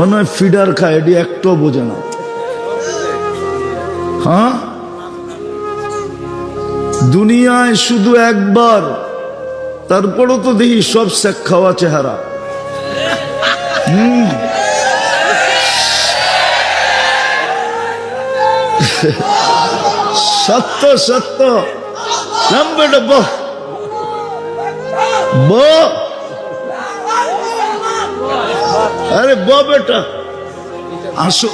মনে হয় ফিডার খায়, এটি একটাও বোঝে না। হ্যাঁ, দুনিয়ায় শুধু একবার, তারপরও তো দেখি সব শেখ খাওয়া চেহারা। সত্য সত্য। নাম বেটা বহ বহ, আরে ব বেটা আসো।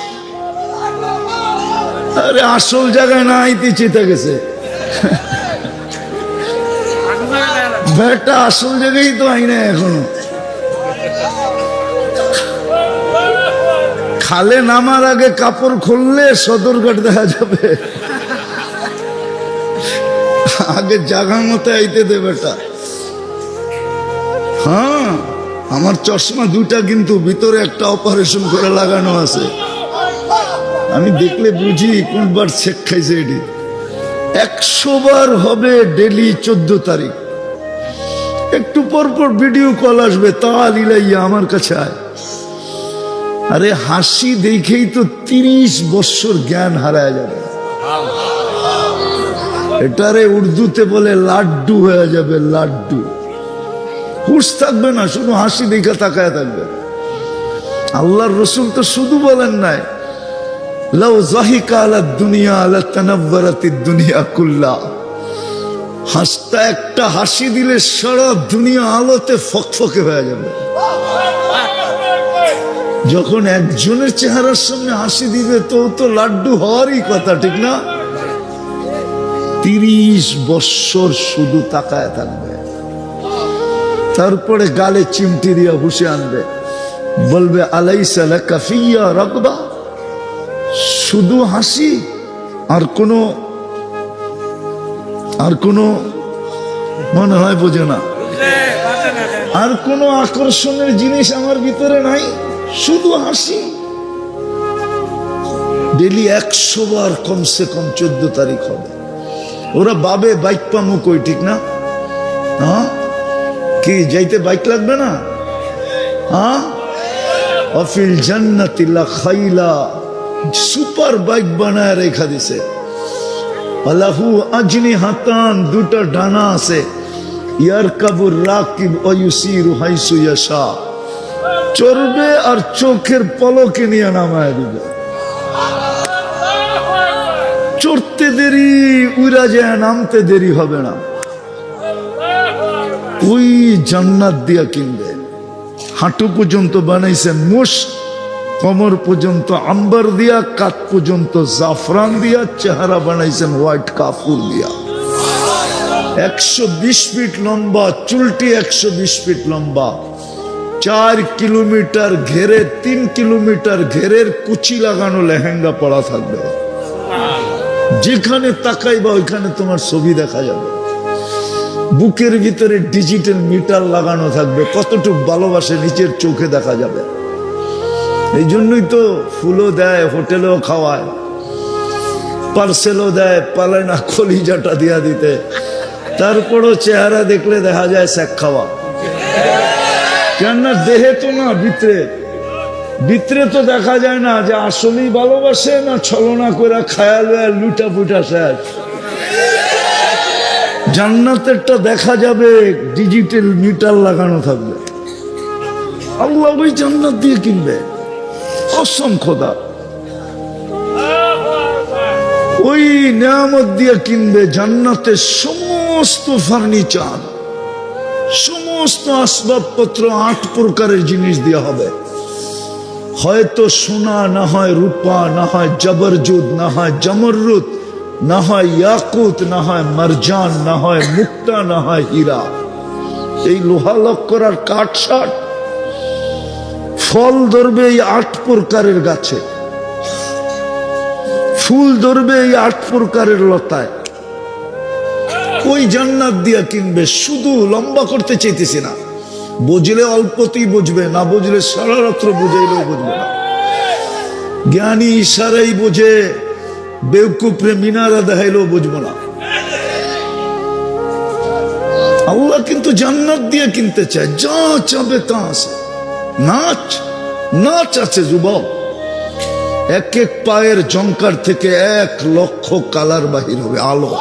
আরে আসল জায়গায় না আইতে চেতে গেছে বেটা, আসল জায়গায় তো আই না এখনো। খালে নামার আগে কাপড় খুললে সদরঘাট দেখা যাবে, আগে জায়গা মতো আইতে দে বেটা। হ্যাঁ, আমার চশমা দুটা কিন্তু ভিতরে একটা অপারেশন করে লাগানো আছে, আমি দেখলে বুঝি কোনবার শেখ খাইছে। এটি 100 বার হবে ডেলি 14 তারিখ। একটু পর পর ভিডিও কল আসবে, তাল ইলাইয়া আমার কাছে আয়। আরে হাসি দেখেই তো 30 বছর জ্ঞান হারায় যাবে। এটারে উর্দুতে বলে লাড্ডু হয়ে যাবে, লাড্ডু। হুশ থাকবে না, শুধু হাসি দেখে তাকায় থাকবে। আল্লাহর রসুল তো শুধু বলেন নাই, লাউ যাহিকা আলা দুনিয়া আলা তানাওয়ারাতিদ দুনিয়া কুল্লা। হাসটা একটা হাসি দিলে সারা দুনিয়া আলোতে ফকফকে হয়ে যাবে। যখন একজনের চেহারার সামনে হাসি দিবে তো লাড্ডু হওয়ারই কথা, ঠিক না? 30 বছর শুধু তাকায় থাকবে, তারপরে গালে চিমটি দিয়া হুশে আনবে, বলবে আলাইসা লাকা ফিয়া রাগবা। শুধু হাসি, আর কোনো মনে হয় বোঝে না, আর কোনো আকর্ষণের জিনিস আমার ভিতরে নাই, শুধু হাসি। ডেলি 100 বার কমসে কম 14 তারিখ হবে। ওরা বাবে বাইক পামু কই, ঠিক না? হ্যাঁ, কি যাইতে বাইক লাগবে না? হ্যাঁ, অফিল জান্নাতি লা খাইলা, সুপার বাইক বানায় রেখা দিছে। আলাহু আজনিহাতান, দুটা ডানা আছে। ইয়ারকাবুর রাকিব ওয়া ইউসিরু হাইসু ইয়াশা, চড়বে আর চোখের পলকে নিয়ে নামায় দিবে। চড়তে দেরি, উড়া যায়, নামতে দেরি হবে না। ওই জান্নাত দিয়া কিনবে। হাঁটু পর্যন্ত বানাইছেন মুশ, কোমর পর্যন্ত আম্বার দিয়া, কাত পর্যন্ত জাফরান দিয়া, চেহারা বানাইছেন হোয়াইট কাফুর দিয়া। 120 ফিট লম্বা, চুলটি 120 ফিট লম্বা, 4 কিলোমিটার ঘেরে, 3 কিলোমিটার ঘেরের কুচি লাগানো লেহেঙ্গা পরা থাকবে। যেখানে তাকাইবা ওইখানে তোমার ছবি দেখা যাবে। বুকের ভিতরে ডিজিটাল মিটার লাগানো থাকবে, কতটুকু ভালোবাসে নিচের চোখে দেখা যাবে। এই জন্যই তো ফুলও দেয়, হোটেলেও খাওয়ায়, পার্সেলও দেয়, পালে না কলিজাটা দিয়া দিতে। তারপরও চেহারা দেখলে দেখা যায় শেখ খাওয়া। কেননা দেহে তো না, ভিতরে তো দেখা যায় না যে আসলেই ভালোবাসে না ছলনা করে খায়াল লুটা পুটা শেষ। জান্নাতেরটা দেখা যাবে, ডিজিটাল মিটার লাগানো থাকবে। আল্লাহ ওই জান্নাত দিয়ে কিনবে অসংখ্য দাম। ওই নিয়ামত দিয়ে কিনবে। জান্নাতের সমস্ত ফার্নিচার, সমস্ত আসবাবপত্র 8 প্রকারের জিনিস দেওয়া হবে। হয়তো সোনা, না হয় রূপা, না হয় জবরজুদ, না হয় জমরুদ, না হয় ইয়াকুত, না হয় মারজান, না হয় মুক্তা, না হয় হীরা। এই লোহা লক্কর আর কাঠসাট। ফল ধরবে এই 8 প্রকারের গাছে, ফুল ধরবে এই 8 প্রকারের লতায়। ওই জান্নাত দিয়া কিনবে। শুধু লম্বা করতে চাইতেছি না, বুঝলে অল্পতেই বুঝবে, না বুঝলে সারা রাত্র বুঝাইলেও বুঝবে না। জ্ঞানী ইশারাই বোঝে, বেউকুফরে মিনারা দেখাইলেও বুঝবো না। আল্লাহ কিন্তু জান্নাত দিয়ে কিনতে চায়, যা চাবে তা আছে। নাচ নাচ আছে যুবক। এক এক পায়ের জঙ্কার থেকে 1,00,000 কালার বাহির হবে, আলো।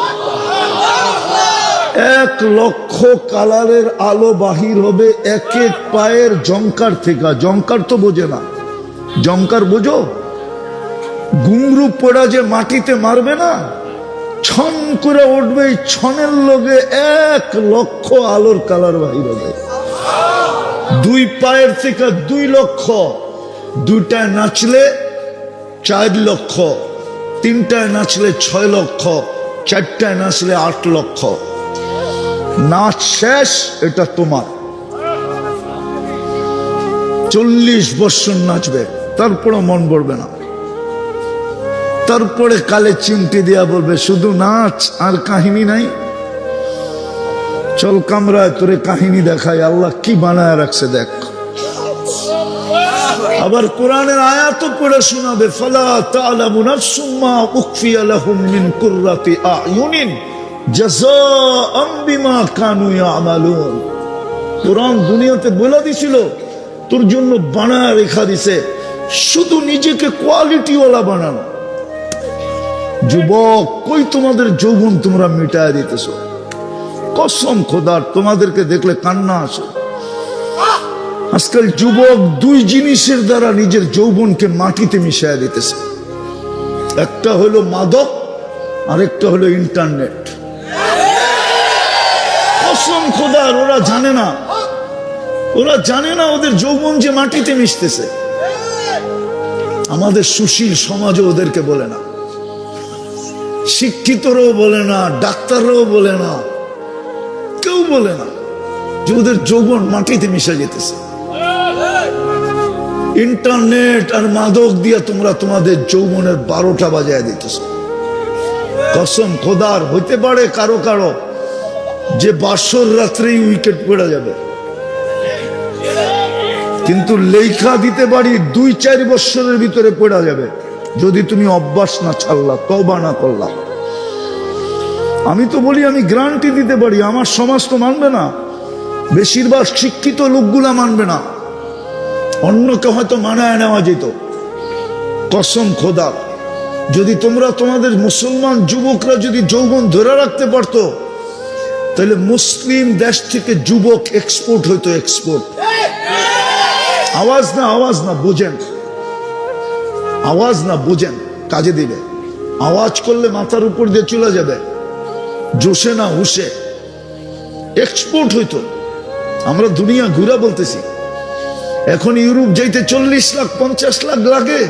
1,00,000 কালারের আলো বাহির হবে এক এক পায়ের জঙ্কার থেকে। জঙ্কার তো বোঝে না, জঙ্কার বোঝো? ঘুংরু পড়া যে মাটিতে মারবে না, ছন করে উঠবে, এই ছনের লগে 1,00,000 আলোর কালার বাহির হবে। 2 পায়ের থেকে 2 লক্ষ, 2টায় নাচলে 4 লক্ষ, 3টায় নাচলে 6 লক্ষ, 4টায় নাচলে 8 লক্ষ। নাচ শেষ, এটা তোমার। 40 বছর নাচবে, তারপরে মন পড়বে না। তারপরে কালে চিমটি দিয়া বলবে শুধু নাচ আর কাহিনী নাই। চল কামরায় তোরে কাহিনী দেখাই, আল্লাহ কি বানায় রাখছে দেখ। আবার কোরআনের আয়াত পড়ে শোনাবে, ফালা তা'লামু নাফসুম মা উখফিয়া লাহুম মিন কুররাতি আ'য়ুনিন জাযাআম বিমা কানু ইয়ামালুন। কোরআন দুনিয়াতে বলে দিছিল, তোর জন্য বানায় রেখা দিছে, শুধু নিজেকে কোয়ালিটিওয়ালা বানানো। যুবক, কই তোমাদের যৌবন তোমরা মিটায় দিতেছ? কসম খোদার, তোমাদেরকে দেখলে কান্না আসে। আজকাল যুবক 2 জিনিসের দ্বারা নিজের যৌবনকে মাটিতে মিশায় দিতেছে। একটা হলো মাদক, আরেকটা হলো ইন্টারনেট। কসম খোদার, ওরা জানে না, ওরা জানে না ওদের যৌবন যে মাটিতে মিশতেছে। আমাদের সুশীল সমাজও ওদেরকে বলে না, শিক্ষিতরাও বলে না, ডাক্তাররাও বলে না, কেউ বলে না যে ওদের যৌবন মাটিতে মিশে যেতেছে। ইন্টারনেট আর মাদক দিয়ে তোমরা তোমাদের যৌবনের 12টা বাজায় দিতেছ। কসম খোদার, হইতে পারে কারো কারো যে বাসর রাত্রেই উইকেট পড়ে যাবে, কিন্তু লেখা দিতে পারি 2-4 বছরের ভিতরে পড়ে যাবে, যদি তুমি অভ্যাস না ছাড়লা, তওবা না করলা। আমি তো বলি, আমি গ্যারান্টি দিতে পারি, আমার সমাজ তো মানবে না, বেশিরভাগ শিক্ষিত লোকগুলা মানবে না, অন্যকে হয়তো মানায় নেওয়া যেত। কসম খোদা, যদি তোমরা তোমাদের মুসলমান যুবকরা যদি যৌবন ধরে রাখতে পারতো, তাহলে মুসলিম দেশ থেকে যুবক এক্সপোর্ট হইতো, এক্সপোর্ট। আওয়াজ না, আওয়াজ না, বুঝেন, আওয়াজ না, বুঝেন, কাজে দিবে। আওয়াজ করলে মাথার উপর দিয়ে চলে যাবে, জোশে না হুশে এক্সপোর্ট হইতো। আমরা দুনিয়া ঘুরা বলতেছি। এখন ইউরোপ যাইতে 40 লাখ 50 লাখ লাগে,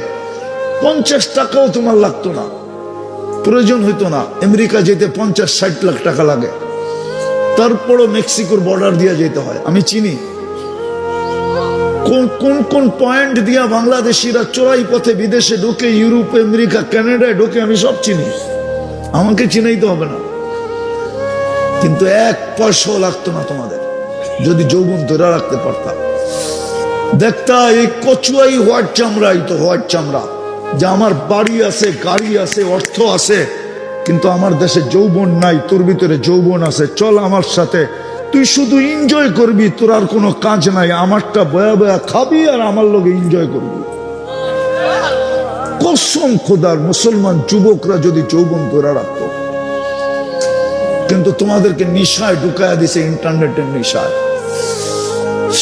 50 টাকাও তোমার লাগতো না, প্রয়োজন হইতো না। আমেরিকা যেতে 50-60 লাখ টাকা লাগে, তারপরও মেক্সিকোর বর্ডার দিয়ে যেতে হয়। আমি চিনি কোন কোন পয়েন্ট দিয়া বাংলাদেশিরা চোরাই পথে বিদেশে ঢোকে, ইউরোপ, আমেরিকা, কানাডায় ঢোকে, আমি সব চিনি। আমাকে চিনাইতে হবে না, কিন্তু 1 পয়সাও লাগতো না তোমাদের যদি যৌবন ধরে রাখতে পারতাম। দেখতা এই কচুয়াই হোয়াইট চামড়াই তো হোয়াইট চামড়া, যে আমার বাড়ি আছে, গাড়ি আছে, অর্থ আছে, কিন্তু আমার দেশে যৌবন নাই। তোর ভিতরে যৌবন আছে, চল আমার সাথে, তুই শুধু এনজয় করবি, তোর আর কোনো কাজ নাই, আমারটা বয়া বয়া খাবি আর আমার লোক এনজয় করবি। কসম খোদার, মুসলমান যুবকরা যদি যৌবন ধরে রাখত, কিন্তু তোমাদেরকে নিশায় ঢুকায়া দিছে, ইন্টারনেটের নিশায়।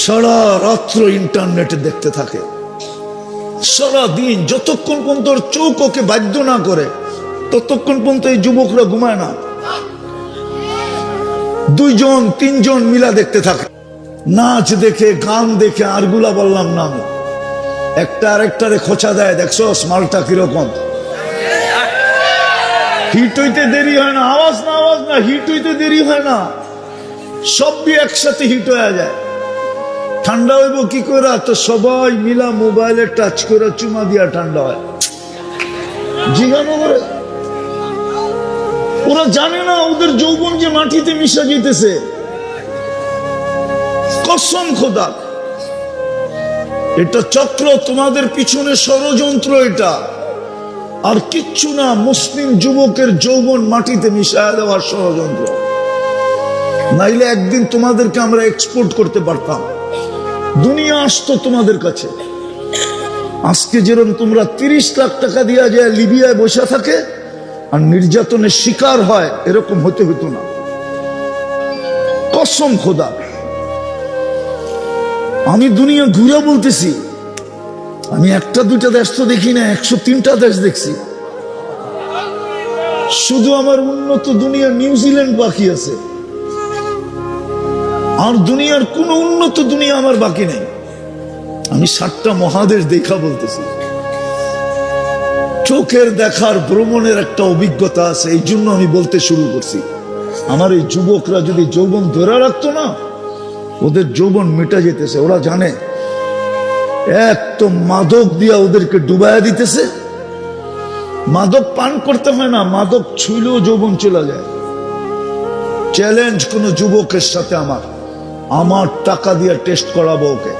সারা রাত্র ইন্টারনেটে দেখতে থাকে, সারা দিন, যতক্ষণ পর্যন্ত চোখ ওকে বাধ্য না করে ততক্ষণ পর্যন্ত এই যুবকরা ঘুমায় না। 2-3 মিলা দেখতে থাকে, নাচ দেখে, গান দেখে, আরগুলা বললাম না আমি। একটা আরেকটারে খোঁচা দেয়, দেখছো স্মালটা কিরকম। হিট হইতে দেরি হয় না, আওয়াজ না, আওয়াজ না, হিট হইতে দেরি হয় না, সবই একসাথে হিট হয়ে যায়। ঠান্ডা হইব কি করে? তো সবাই মিলা মোবাইলে টাচ করে চুমা দিয়া ঠান্ডা হয়। জিজ্ঞাসা করে, ওরা জানে না ওদের যৌবন যে মাটিতে মিশা যেতেছে। কসম খোদা, এটা চক্র, তোমাদের পিছনে ষড়যন্ত্র, এটা আর কিচ্ছু না। মুসলিম যুবকের যৌবন মাটিতে মিশায় দেওয়ার ষড়যন্ত্র। নাইলে একদিন তোমাদেরকে আমরা এক্সপোর্ট করতে পারতাম, দুনিয়া আসতো তোমাদের কাছে। আজকে যেরকম তোমরা 30 লাখ টাকা দিয়া যায় লিবিয়ায় বসে থাকে আর নির্যাতনের শিকার হয়, এরকম হতে হতো না, কসম খোদা। আমি দুনিয়া ঘুরে বলতেছি, আমি একটা দুইটা দেশ তো দেখি না, 103টা দেশ দেখছি। শুধু আমার উন্নত দুনিয়া নিউজিল্যান্ড বাকি আছে, আর দুনিয়ার কোন উন্নত দুনিয়া আমার বাকি নেই। আমি 7টা মহাদেশ দেখা বলতেছি। চোখের দেখার ভ্রমণের একটা অভিজ্ঞতা আছে, এই জন্য আমি বলতে শুরু করছি। আমার এই যুবকরা যদি যৌবন ধরে রাখতো না, ওদের যৌবন মিটা যেতেছে। ওরা জানে এক তো মাদক দিয়া ওদেরকে ডুবাইয়া দিতেছে। মাদক পান করতে হয় না, মাদক ছুইলেও যৌবন চলে যায়। চ্যালেঞ্জ কোন যুবকের সাথে আমার টাকা দিয়ে টেস্ট করাবো ওকে।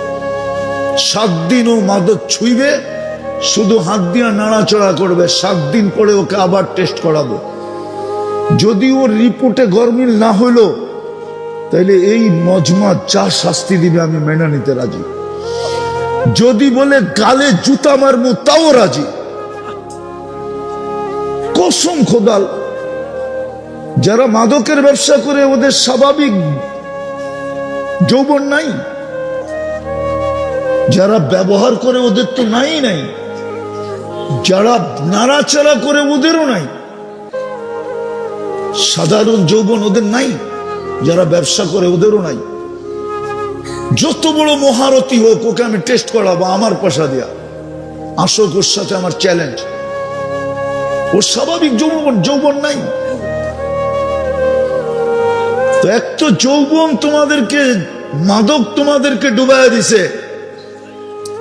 7 দিন ও মাদক ছুঁইবে, শুধু হাত দিয়ে নাড়াচড়া করবে। 7 দিন পরে ওকে আবার টেস্ট করাবো। যদি ওর রিপোর্টে গরমিল না হইলো, তাইলে এই মজমা যা শাস্তি দিবে আমি মেনে নিতে রাজি। যদি বলে গালে জুতা মারবো, তাও রাজি। কসম খোদাল, যারা মাদকের ব্যবসা করে ওদের স্বাভাবিক যৌবন নাই, যারা ব্যবহার করে ওদের তো নাই, যারা নাড়াচাড়া করে ওদেরও নাই, সাধারণ যৌবন ওদের নাই, যারা ব্যবসা করে ওদেরও নাই। যত বড় মহারথী হোক, ওকে আমি টেস্ট করাবো আমার পয়সা দিয়া। আসুক, ওর সাথে আমার চ্যালেঞ্জ। ওর স্বাভাবিক যৌবন নাই। তো এক তো যৌবন তোমাদেরকে, মাদক তোমাদেরকে ডুবাইয়া দিছে,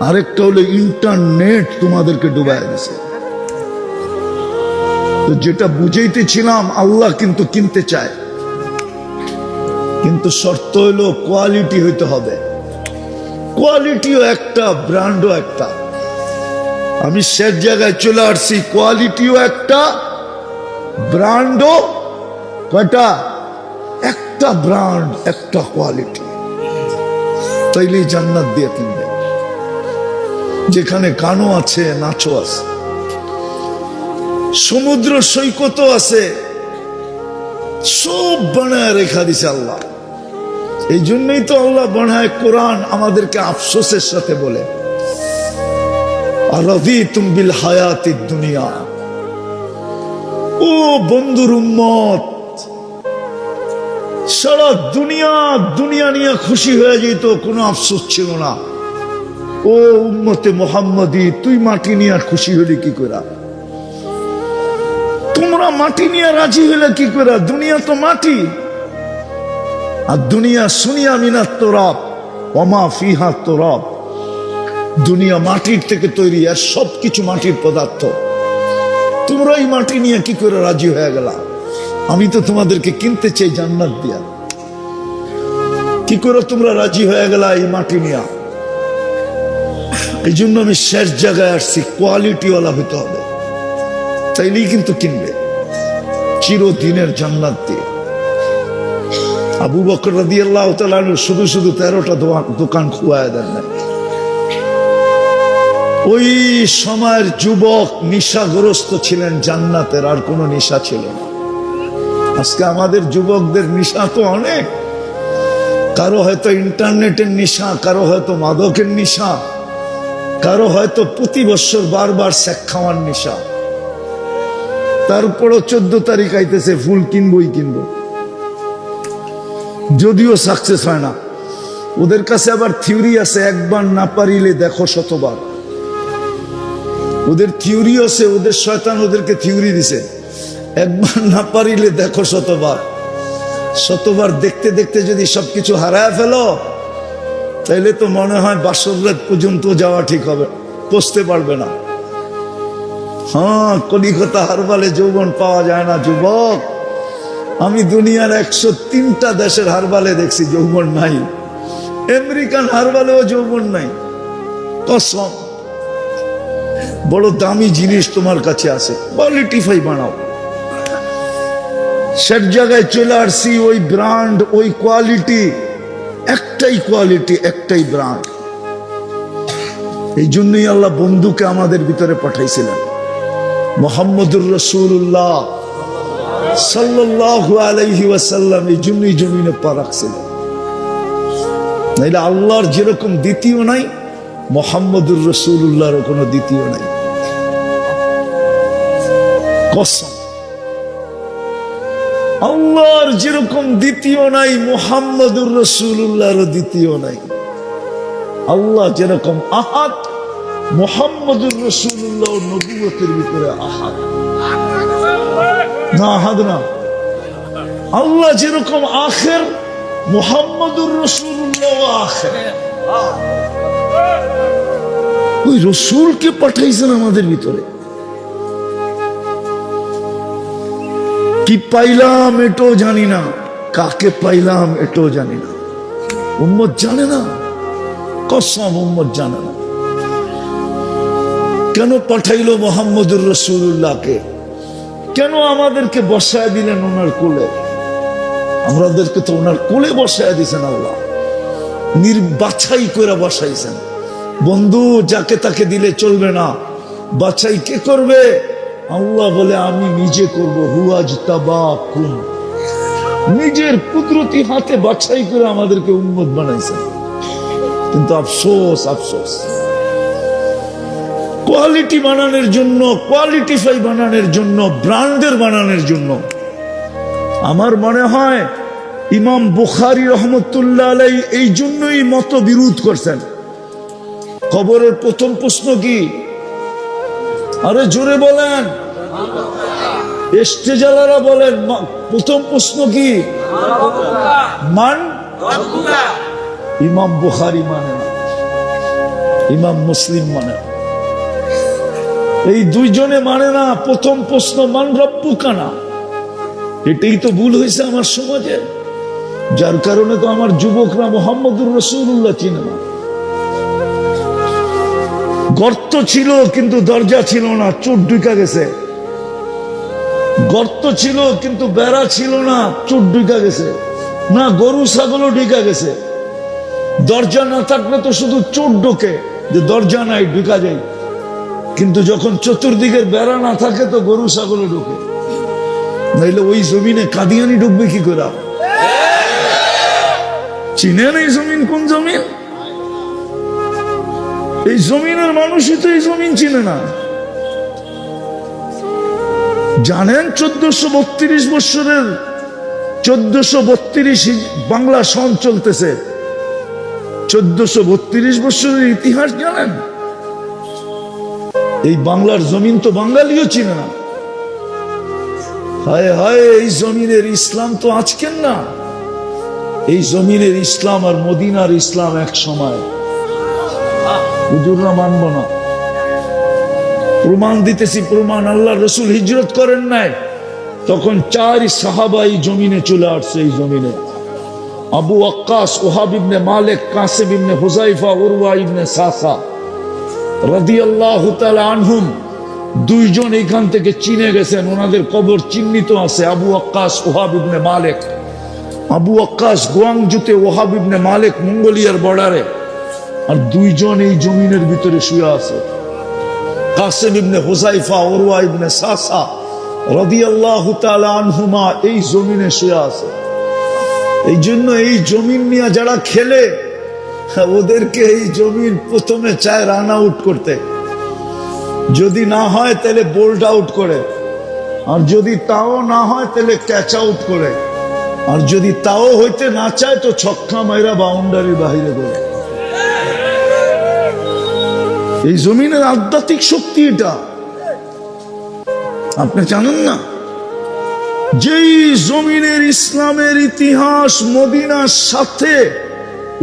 আরেকটা হলো ইন্টারনেট তোমাদেরকে ডুবাইয়া দিছে। তো যেটা বুঝাইতেছিলাম, আল্লাহ কিন্তু কিনতে চায়, কিন্তু শর্ত হলো কোয়ালিটি হইতে হবে। কোয়ালিটিও একটা, ব্র্যান্ডও একটা। আমি শেষ জায়গায় চলে আসছি, কোয়ালিটিও একটা, ব্র্যান্ডও কয়টা? একটা ব্র্যান্ড, একটা কোয়ালিটি। তাইলে জান্নাত দিয়ে কিনবে, যেখানে গানও আছে, নাচও আছে, সমুদ্র সৈকতও আছে, সব বানায় রেখা দিছে আল্লাহ। এই জন্যই তো আল্লাহ বানায় কোরআন আমাদেরকে আফসোসের সাথে বলে, আরাদিতুম বিল হায়াতিদ দুনিয়া। ও বন্ধুর উম্মত, সারা দুনিয়া নিয়ে খুশি হয়ে যেত, কোনো আফসোস ছিল না। ও উম্মতে মুহাম্মাদি, তুই মাটি নিয়ে খুশি হলি কি করে? তোমরা মাটি নিয়ে রাজি হলে কি করে? দুনিয়া তো মাটি, আর দুনিয়া সুনিয়া মিনাত তুরাব ওমা ফিহা তুরাব। দুনিয়া মাটির থেকে তৈরি, আর সবকিছু মাটির পদার্থ। তোমরা এই মাটি নিয়ে কি করে রাজি হয়ে গেলা? আমি তো তোমাদেরকে কিনতে চাই জান্নাত দিয়া, কি করে তোমরা রাজি হয়ে গেলা এই মাটি নিয়া? এই জন্য আমি শেষ জায়গায় আসছি, কোয়ালিটিওয়ালা হইতে হবে, তাইলেই কিন্তু কিনবে চিরদিনের জান্নাত দিয়ে। আবু বকর রাদিয়াল্লাহু তাআলা শুধু 13টা দোকান খুয়ায় দেন না। ওই সময়ের যুবক নিশাগ্রস্ত ছিলেন জান্নাতের, আর কোনো নেশা ছিল না। আজকে আমাদের যুবকদের নেশা তো অনেক, কারো হয়তো ইন্টারনেটের নেশা, কারো হয়তো মাদকের নেশা, কারো হয়তো প্রতি বছর বারবার সেক খাওয়ার নেশা। তারপরও 14 তারিখ আইতেছে, ফুল কিনবই কিনবো, যদিও সাকসেস হয় না। ওদের কাছে আবার থিওরি আছে, একবার না পারিলে দেখো শতবার। ওদের থিওরি আছে, ওদের শয়তান ওদেরকে থিওরি দিছে, একবার না পারিলে দেখো শতবার। শতবার দেখতে দেখতে যদি সবকিছু হারায় ফেলো, তাইলে তো মনে হয় বাসর রাত পর্যন্ত যাওয়া ঠিক হবে, পৌঁছতে পারবে না। হ্যাঁ, কলিকাতা হারবালে যৌবন পাওয়া যায় না যুবক। আমি দুনিয়ার 103টা দেশের হারবালে দেখছি, যৌবন নাই। আমেরিকান হারবালেও যৌবন নাই। কসম, বড় দামি জিনিস তোমার কাছে আছে, কোয়ালিটিফাই বানাও। সব জায়গায় চলে আসছি, ওই ব্র্যান্ড, ওই কোয়ালিটি, একটাই কোয়ালিটি, একটাই ব্র্যান্ড। এই জন্যই আল্লাহ বন্ধুকে আমাদের ভিতরে পাঠাইছিলেন। মুহাম্মদুর রাসূলুল্লাহ সাল্লাল্লাহু আলাইহি ওয়াসাল্লাম এই জন্যই জমিনে পা রাখছিলেন। নাইলে আল্লাহর যেরকম দ্বিতীয় নাই, মুহাম্মদুর রাসূলুল্লাহর কোনো দ্বিতীয় নাই। কসম, আল্লাহর যেরকম দ্বিতীয় নাই, মুহাম্মদুর রাসূলুল্লাহর দ্বিতীয় নাই। আল্লাহ যেরকম আহাদ, মুহাম্মদুর রাসূলুল্লাহ নবুয়তের ভিতরে আহাদ না, আহাদ না। আল্লাহ যেরকম আখের, মুহাম্মদুর রাসূলুল্লাহ আখের। ওই রসুলকে পাঠাইছেন আমাদের ভিতরে। কি পাইলাম এটাও জানি না, কাকে পাইলাম এটাও জানি না। উম্মত জানে না, কসম উম্মত জানে না। কেন পাঠাইলো মুহাম্মদুর রাসূলুল্লাহকে? কেন আমাদেরকে বসায় দিলেন ওনার কোলে? আমাদেরকে তো ওনার কোলে বসায় দিয়েছেন আল্লাহ, নির্বাছাই করে বসাইছেন। বন্ধু যাকে তাকে দিলে চলবে না, বাছাই কে করবে? আল্লাহ বলে আমি নিজে করব। হুয়াজতাবাকুম, নিজের কুদরতি হাতে বাছাই করে আমাদেরকে উম্মত বানাইছেন। কিন্তু আফসোস, আফসোস, কোয়ালিটি বানানোর জন্য, কোয়ালিটিফাই বানানোর জন্য, ব্র্যান্ডের বানানোর জন্য আমার মনে হয় ইমাম বুখারী রহমতুল্লাহ আলাইহি এই জন্যই মত বিরোধ করছেন। কবরের প্রথম প্রশ্ন কি? আরে জোরে বলেন, ইস্তেজালারা বলেন, প্রথম প্রশ্ন কি? মান? ইমাম বুখারী মানে না, ইমাম মুসলিম মানে না, এই দুইজনে মানে না। প্রথম প্রশ্ন মান রব্বুকা না। এটাই তো ভুল হয়েছে আমার সমাজে, যার কারণে তো আমার যুবকরা মুহাম্মদুর রাসূলুল্লাহ চিনে না। গর্ত ছিল কিন্তু দরজা ছিল না, চোর ঢুকা গেছে। গর্ত ছিল কিন্তু বেড়া ছিল না, চোর ঢুকা গেছে। না গরু ছাগলও ঢুকা গেছে। দরজা না থাকলে তো শুধু চোর ঢোকে, যে দরজা নাই ঢুকা যায়। কিন্তু যখন চতুর্দিকের বেড়া না থাকে তো গরু ছাগলও ঢোকে। নাইলে ওই জমিনে কাদিয়ানি ঢুকবে কি করে? চিনেন এই জমিন কোন জমিন? এই জমিনের মানুষই তো এই জমিন চিনে না। জানেন 1432 বৎসরের 1432 বাংলা সন চলতেছে। 1432 বৎসরের ইতিহাস জানেন? এই বাংলার জমিন তো বাঙালিও চিনে না। হায় হায়, এই জমিনের ইসলাম তো আজকের না। এই জমিনের ইসলাম আর মদিনার ইসলাম এক সময়। হুজুররা মানব না। প্রমাণ দিতেছি, প্রমাণ। আল্লাহ রসুল হিজরত করেন নাই, তখন 4 সাহাবা এই জমিনে চলে আসছে। এই জমিনে আবু ওয়াক্কাস, ওহাব ইবনে মালিক, কাসিম ইবনে হুযায়ফা, উরওয়া ইবনে সাসা রাদিয়াল্লাহু তাআলা আনহুম, দুইজন এখান থেকে চিনে গেছেন। ওনাদের কবর চিহ্নিত আছে। আবু ওয়াক্কাস, ওহাব ইবনে মালিক। আবু ওয়াক্কাস গোয়াংজুতে, ওহাব ইবনে মালিক মঙ্গোলিয়ার বর্ডারে। আর দুইজন এই জমিনের ভিতরে শুয়ে আছে। কাসিম ইবনে হুযায়ফা, উরওয়া ইবনে সাসা রাদিয়াল্লাহু তাআলা আনহুমা এই জমিনে শুয়ে আছে। এই জন্য এই জমিন নিয়ে যারা খেলে, ওদেরকে এই জমিন প্রথমে চায় রান আউট করতে। যদি না হয় তাহলে বোল্ড আউট করে, আর যদি তাও না হয় তাহলে ক্যাচ আউট করে, আর যদি তাও হইতে না চায় তো ছক্কা মাইরা বাউন্ডারির বাহিরে করে। এই জমিনের আধ্যাত্মিক শক্তি এটা, আপনি জানেন না? যেই জমিনের ইসলামের ইতিহাস মদিনার সাথে,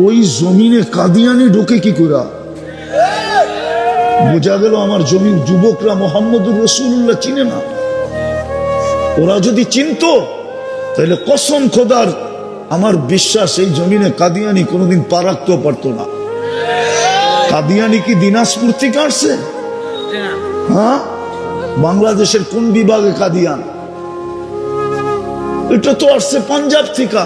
ওই জমিনে কাদিয়ানি ঢোকে কি করে? বোঝা গেল আমার জমির যুবকরা মুহাম্মদুর রাসূলুল্লাহ চিনে না। ওরা যদি চিনতো তাহলে কসম খোদার আমার বিশ্বাস এই জমিনে কাদিয়ানি কোনোদিন পা রাখতেও পারতো না। কাদিয়ানি কি দিনাজপুর থেকে আসছে? হ্যাঁ, বাংলাদেশের কোন বিভাগে কাদিয়ান? এটা তো আসছে পাঞ্জাব থেকে।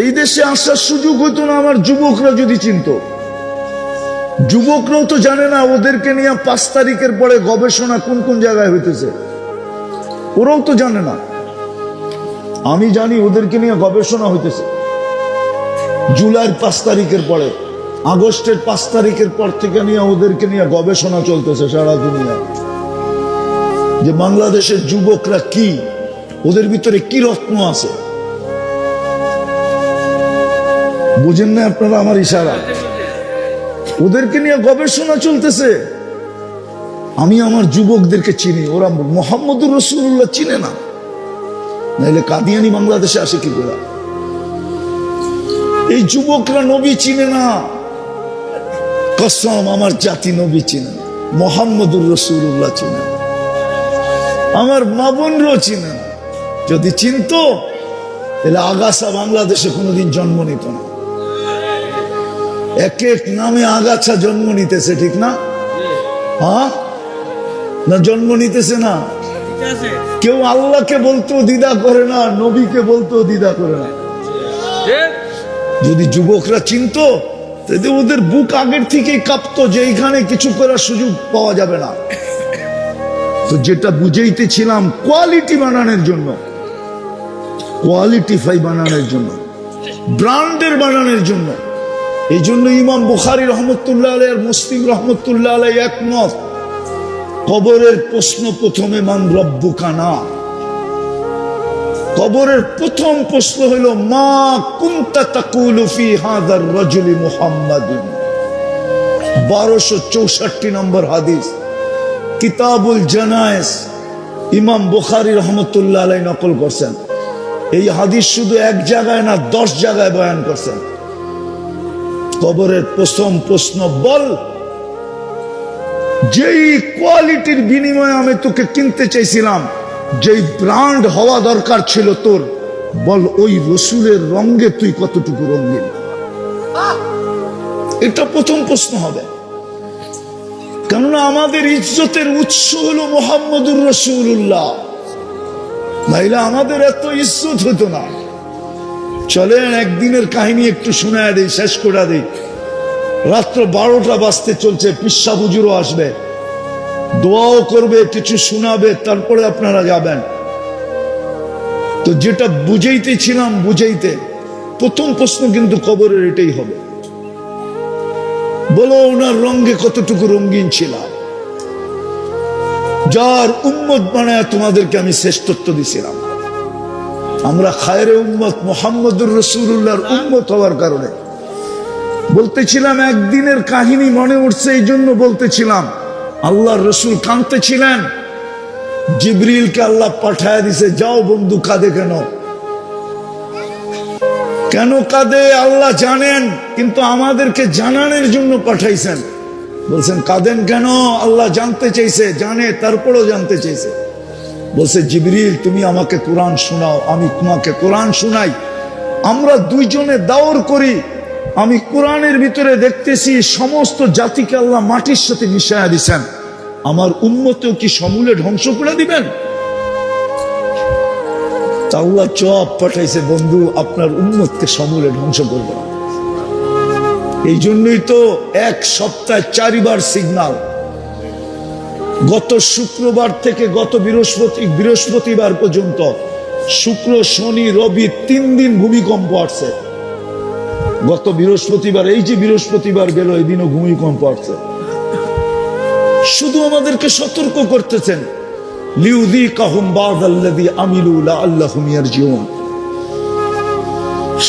এই দেশে আসার সুযোগ হইতো না আমার যুবকরা যদি চিনতো। যুবকরাও তো জানে না ওদেরকে নিয়ে 5 তারিখের পরে গবেষণা কোন কোন জায়গায় হইতেছে, ওরাও তো জানে না। আমি জানি ওদেরকে নিয়ে গবেষণা হইতেছে জুলাইয়ের 5 তারিখের পরে, আগস্টের 5 তারিখের পর থেকে নিয়ে ওদেরকে নিয়ে গবেষণা চলতেছে সারা দুনিয়ায়, যে বাংলাদেশের যুবকরা কি, ওদের ভিতরে কি রত্ন আছে। বুঝেন না আপনারা আমার ইশারা? ওদেরকে নিয়ে গবেষণা চলতেছে। আমি আমার যুবকদেরকে চিনি, ওরা মুহাম্মদুর রাসূলুল্লাহ চিনে না, নাইলে কাদিয়ানি বাংলাদেশে আসে কি করে? এই যুবকরা নবী চিনে না, কসম আমার জাতি নবী চিনে না, মুহাম্মদুর রাসূলুল্লাহ চিনে না, আমার মা বোনরাও চিনে না। যদি চিনতো তাহলে আগাছা বাংলাদেশে কোনোদিন জন্ম নিত না। এক এক নামে আগাছা জন্ম নিতেছে, ঠিক না? হ্যাঁ না, জন্ম নিতেছে না। কেউ আল্লাহকে বলতেও দ্বিধা করে না, নবীকে বলতেও দ্বিধা করে না। যদি যুবকরা চিনতো তাহলে ওদের বুক আগের থেকেই কাঁপতো যে এইখানে কিছু করার সুযোগ পাওয়া যাবে না। তো যেটা বুঝাইতেছিলাম, কোয়ালিটি বানানোর জন্য, কোয়ালিটিফাই বানানোর জন্য, ব্র্যান্ডের বানানোর জন্য, এই জন্য ইমাম বুখারী রহমতুল্লাহ আলাইহি আর মুসলিম রহমতুল্লাহ আলাইহি একমত, কবরের প্রশ্ন প্রথমে মান রব্বুকা না। কবরের প্রথম প্রশ্ন হলো মা কুনতা তাকুলু ফি হাযার রাজুলি মুহাম্মাদিন। 1264 নম্বর হাদিস, কিতাবুল জানায়েজ, ইমাম বুখারী রহমতুল্লাহ আলাইহি নকল করছেন। এই হাদিস শুধু এক জায়গায় না, 10 জায়গায় বয়ান করছেন। কবরের প্রথম প্রশ্ন, বল যেই কোয়ালিটির বিনিময়ে আমি তোকে কিনতে চাইছিলাম, যেই ব্র্যান্ড হওয়া দরকার ছিল তোর, বল ওই রসুলের রঙে তুই কতটুকু রঙিন। এটা প্রথম প্রশ্ন হবে, কেননা আমাদের ইজ্জতের উৎস হলো মুহাম্মদুর রাসূলুল্লাহ, নাইলে আমাদের এত ইজ্জত হতো না। চলেন একদিনের কাহিনী একটু শোনায় দিই, শেষ করে দিই। রাত্র 12টা বাজতে চলছে, পিসা হুজুরও আসবে, দোয়াও করবে, কিছু শোনাবে, তারপরে আপনারা যাবেন। তো যেটা বুঝাইতেছিলাম, বুঝাইতে প্রথম প্রশ্ন কিন্তু কবরের এটাই হবে, বলো ওনার রঙে কতটুকু রঙিন ছিলাম। যার উম্মত বানায় তোমাদেরকে আমি শ্রেষ্ঠত্ব দিছিলাম, আমরা খায়রে উম্মত মুহাম্মদুর রাসূলুল্লাহর উম্মত হওয়ার কারণে বলতেছিলাম। একদিনের কাহিনী মনে উঠছে, এই জন্য বলতেছিলাম। আল্লাহর রসুল কাঁদতেছিলেন, জিবরিলকে আল্লাহ পাঠায় দিছে, যাও বন্ধু কাঁদে কেন? কেন কাঁদে আল্লাহ জানেন, কিন্তু আমাদেরকে জানানোর জন্য পাঠাইছেন। বলছেন কাঁদেন কেন? আল্লাহ জানতে চাইছে, জানে, তারপরও জানতে চাইছে। বলছে জিবরিল তুমি আমাকে কোরআন শোনাও, আমি তোমাকে কোরআন শোনাই। আমরা দুইজনে দাওর করি, আমি কোরআনের ভিতরে দেখতেছি সমস্ত জাতিকে আল্লাহ মাটির সাথে মিশায়া দিছেন, আমার উম্মতেও কি সমূলে ধ্বংস করে দিবেন? আল্লাহ জবাব পাঠাইছে, বন্ধু আপনার উম্মতকে সমূলে ধ্বংস করবে না। এই জন্যই তো এক সপ্তাহে 4 বার সিগন্যাল। গত শুক্রবার থেকে গত বৃহস্পতিবার পর্যন্ত, শুক্র শনি রবি 3 দিন ভূমিকম্প আসছে। গত বৃহস্পতিবার, এই যে বৃহস্পতিবার গেল, এই দিনও ভূমিকম্প আসছে। শুধু আমাদেরকে সতর্ক করতেছেন, লিউযীকাহুম বা'দাল্লাযী আমিলু লাআল্লাহুম ইয়ারজিউন।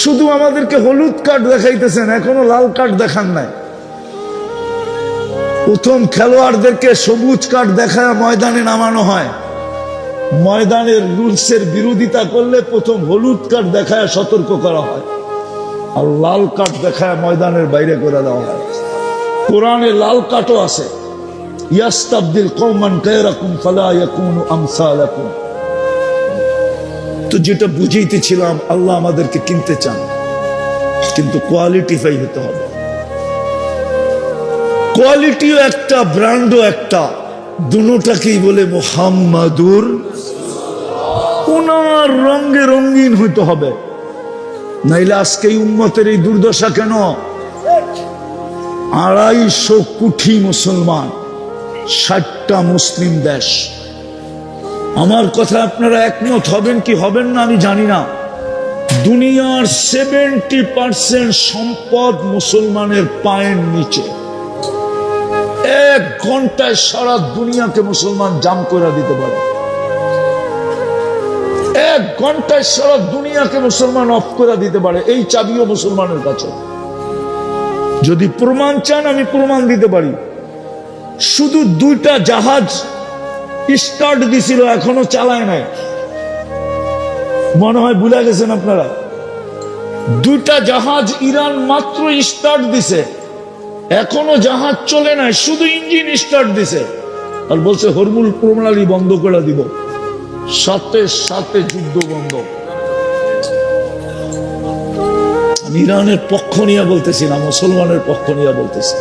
শুধু আমাদেরকে হলুদ কার্ড দেখাইতেছেন, এখনো লাল কার্ড দেখান নাই। প্রথম খেলোয়াড়দেরকে সবুজ কার্ড দেখায় ময়দানে নামানো হয়, ময়দানের রুলসের বিরোধিতা করলে প্রথম হলুদ কার্ড দেখায় সতর্ক করা হয়, আর লাল কার্ড দেখায় ময়দানের বাইরে করে দেওয়া হয়। কোরআনে লাল কার্ডও আছে, ইয়াস্তাবদিল কওমান গায়রাকুম ফালা ইয়াকুনু আমসালাকুম। তো যেটা বুঝাইতেছিলাম, আল্লাহ আমাদেরকে কিনতে চান, কিন্তু কোয়ালিটিফাই হতে হবে। কোয়ালিটিও একটা, ব্র্যান্ডও একটা, দুটোটাকেই বলে মুহাম্মাদুর। ওনার রঙে রঙিন হইতে হবে, নাইলে আজকে উম্মতের এই দুর্দশা কেন? 250 কোটি মুসলমান, 60টা মুসলিম দেশ। আমার কথা আপনারা একমত হবেন কি হবেন না আমি জানি না। দুনিয়ার 70% সম্পদ মুসলমানের পায়ের নিচে। 1 ঘন্টায় সারা দুনিয়াকে মুসলমান জাম করে দিতে পারে। 1 ঘন্টায় সারা দুনিয়াকে মুসলমান অফ করে দিতে পারে। এই চাবিও মুসলমানের কাছে। যদি প্রমাণ চান আমি প্রমাণ দিতে পারি। শুধু 2টা জাহাজ স্টার্ট দিছিল, এখনো চালায় নাই। মনে হয় ভুলে গেছেন আপনারা। 2টা জাহাজ ইরান মাত্র স্টার্ট দিছে, এখনো জাহাজ চলে নাই, শুধু ইঞ্জিন স্টার্ট দিছে। আর বলছে হরমুজ প্রণালী বন্ধ করে দিব, সাথে সাথে যুদ্ধ বন্ধ। আমি ইরানের পক্ষ নিয়ে বলতেছি না, মুসলমানের পক্ষ নিয়ে বলতেছি।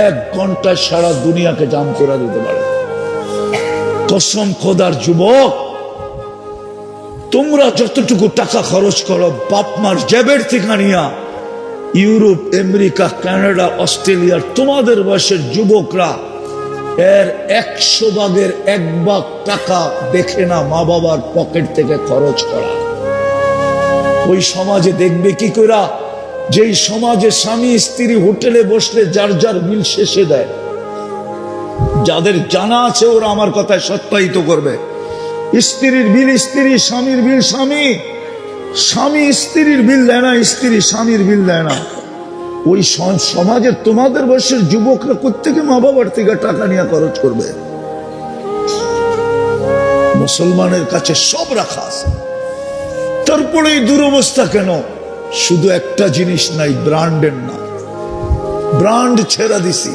1 ঘন্টায় সারা দুনিয়াকে জাম করে দিতে পারে। কসম খোদার যুবক, তোমরা যতটুকু টাকা খরচ করো বাপ মার জেবের থেকে নিয়া, ইউরোপ, আমেরিকা, কানাডা, অস্ট্রেলিয়ার তোমাদের বয়সের যুবকরা এর 100 ভাগের 1 ভাগ টাকা দেখে না মা বাবার পকেট থেকে খরচ করা। ওই সমাজে দেখবে কি কইরা, যেই সমাজে স্বামী স্ত্রী হোটেলে বসলে যার যার বিল শেষে দেয়। যাদের জানা আছে ওরা আমার কথায় সত্যায়িত করবে। স্ত্রীর বিল স্ত্রী, স্বামীর বিল স্বামী, স্বামী স্ত্রীর বিল দেয় না, স্ত্রী স্বামীর বিল দেয় না। ওই সমাজের তোমাদের বয়সের যুবকরা প্রত্যেকে মা বাবার থেকে টাকা নিয়ে খরচ করবে। মুসলমানের কাছে সব রাখা আছে, তারপরে এই দুরবস্থা কেন? শুধু একটা জিনিস নাই, ব্র্যান্ডের না। ব্র্যান্ড ছেড়া দিছি,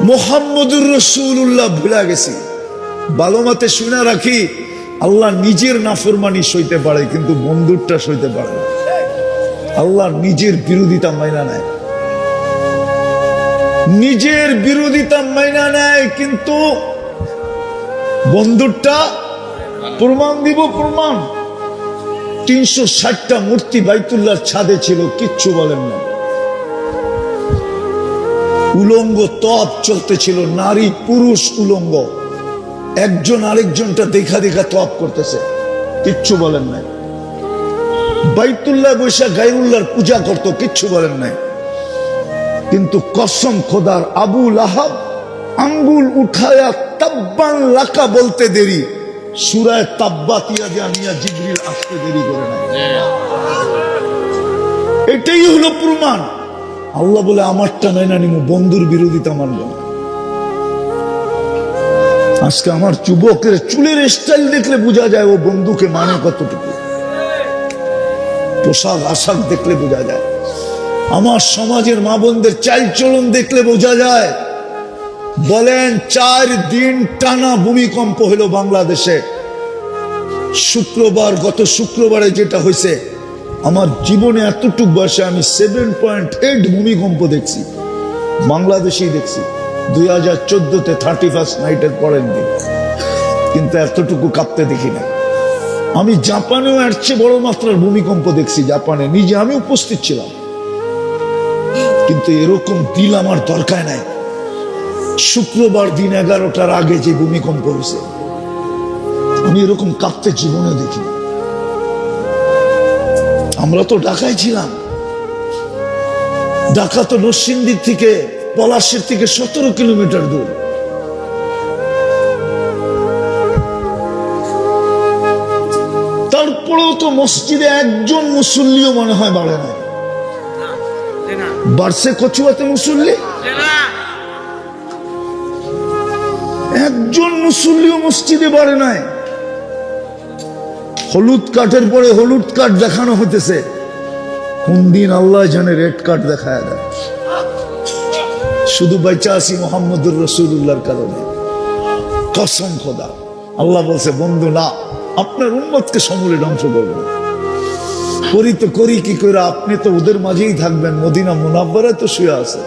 মুহাম্মদুর রাসূলুল্লাহ ভুলে গেছি। ভালো মতে শুনে রাখি, আল্লাহ নিজের নাফরমানি সইতে পারে কিন্তু বন্ধুরটা সইতে পারে না। আল্লাহ নিজের বিরোধিতা মাইনা নেয়, নিজের বিরোধিতা মাইনা নেয়, কিন্তু বন্ধুরটা প্রমাণ দিব। প্রমাণ 360টা মূর্তি বাইতুল্লাহর ছাদে ছিল, কিচ্ছু বলেন না। উলঙ্গ তপ চলতেছিল, নারী পুরুষ উলঙ্গ, একজন আরেকজনটা দেখা দেখা তপ করতেছে, কিচ্ছু বলেন নাই। বাইতুল্লাহ বৈশা গায়রুল্লাহর পূজা করত, কিচ্ছু বলেন নাই। কিন্তু কসম খোদার, আবু লাহাব আঙ্গুল উঠায়া তাব্বান লাকা বলতে দেরি, সূরায়ে তাব্বাতিয়া দিয়া নিয়া জিবরিল আসতে দেরি করে নাই। এটাই হলো প্রমাণ। আল্লাহ বলে আমারটা মেনে নিব, বন্ধুর বিরোধিতা মানব না। আজকে আমার যুবকের চুলের স্টাইল দেখলে বোঝা যায় ও বন্ধুকে মানে কতটুকু। পোশাক আশাক দেখলে বোঝা যায়। আমার সমাজের মা বোনদের চালচলন দেখলে বোঝা যায়। বলেন 4 দিন টানা ভূমিকম্প হলো বাংলাদেশে। শুক্রবার, গত শুক্রবারে যেটা হয়েছে, আমার জীবনে এতটুকু বয়সে আমি 7.8 ভূমিকম্প দেখছি, বাংলাদেশেই দেখছি। 2014-তে 31st নাইটের পরের দিন, কিন্তু এতটুকু কাঁপতে দেখি না। আমি জাপানেও এর চেয়ে বড় মাত্রার ভূমিকম্প দেখছি, জাপানে নিজে আমি উপস্থিত ছিলাম, কিন্তু এরকম দিল আমার দরকার নাই। শুক্রবার দিন 11টার আগে যে ভূমিকম্প হয়েছে, আমি এরকম কাঁপতে জীবনে দেখি। আমরা তো ঢাকায় ছিলাম, ঢাকা তো নরসিংদীর থেকে, পলাশের থেকে 17 কিলোমিটার দূর। তারপরেও তো মসজিদে একজন মুসল্লিও মনে হয় বাড়ে নাই। বাড়ছে কচুয়াতে মুসল্লি, একজন মুসল্লিও মসজিদে বাড়ে নাই। হলুদ কার্ডের পরে হলুদ কার্ড দেখানো হতেছে, কোন দিন আল্লাহ জানে রেড কার্ড দেখায় দেয়। শুধু বাইচা আছি মুহাম্মদুর রাসূলুল্লাহর কারণে। কসম খোদা, আল্লাহ বলছে বন্ধু না, আপনার উম্মতকে সমূলে ধ্বংস করবো। করি তো করি কি করে, আপনি তো ওদের মাঝেই থাকবেন। মদিনা মুনাব্বারায় তো শুয়ে আছে,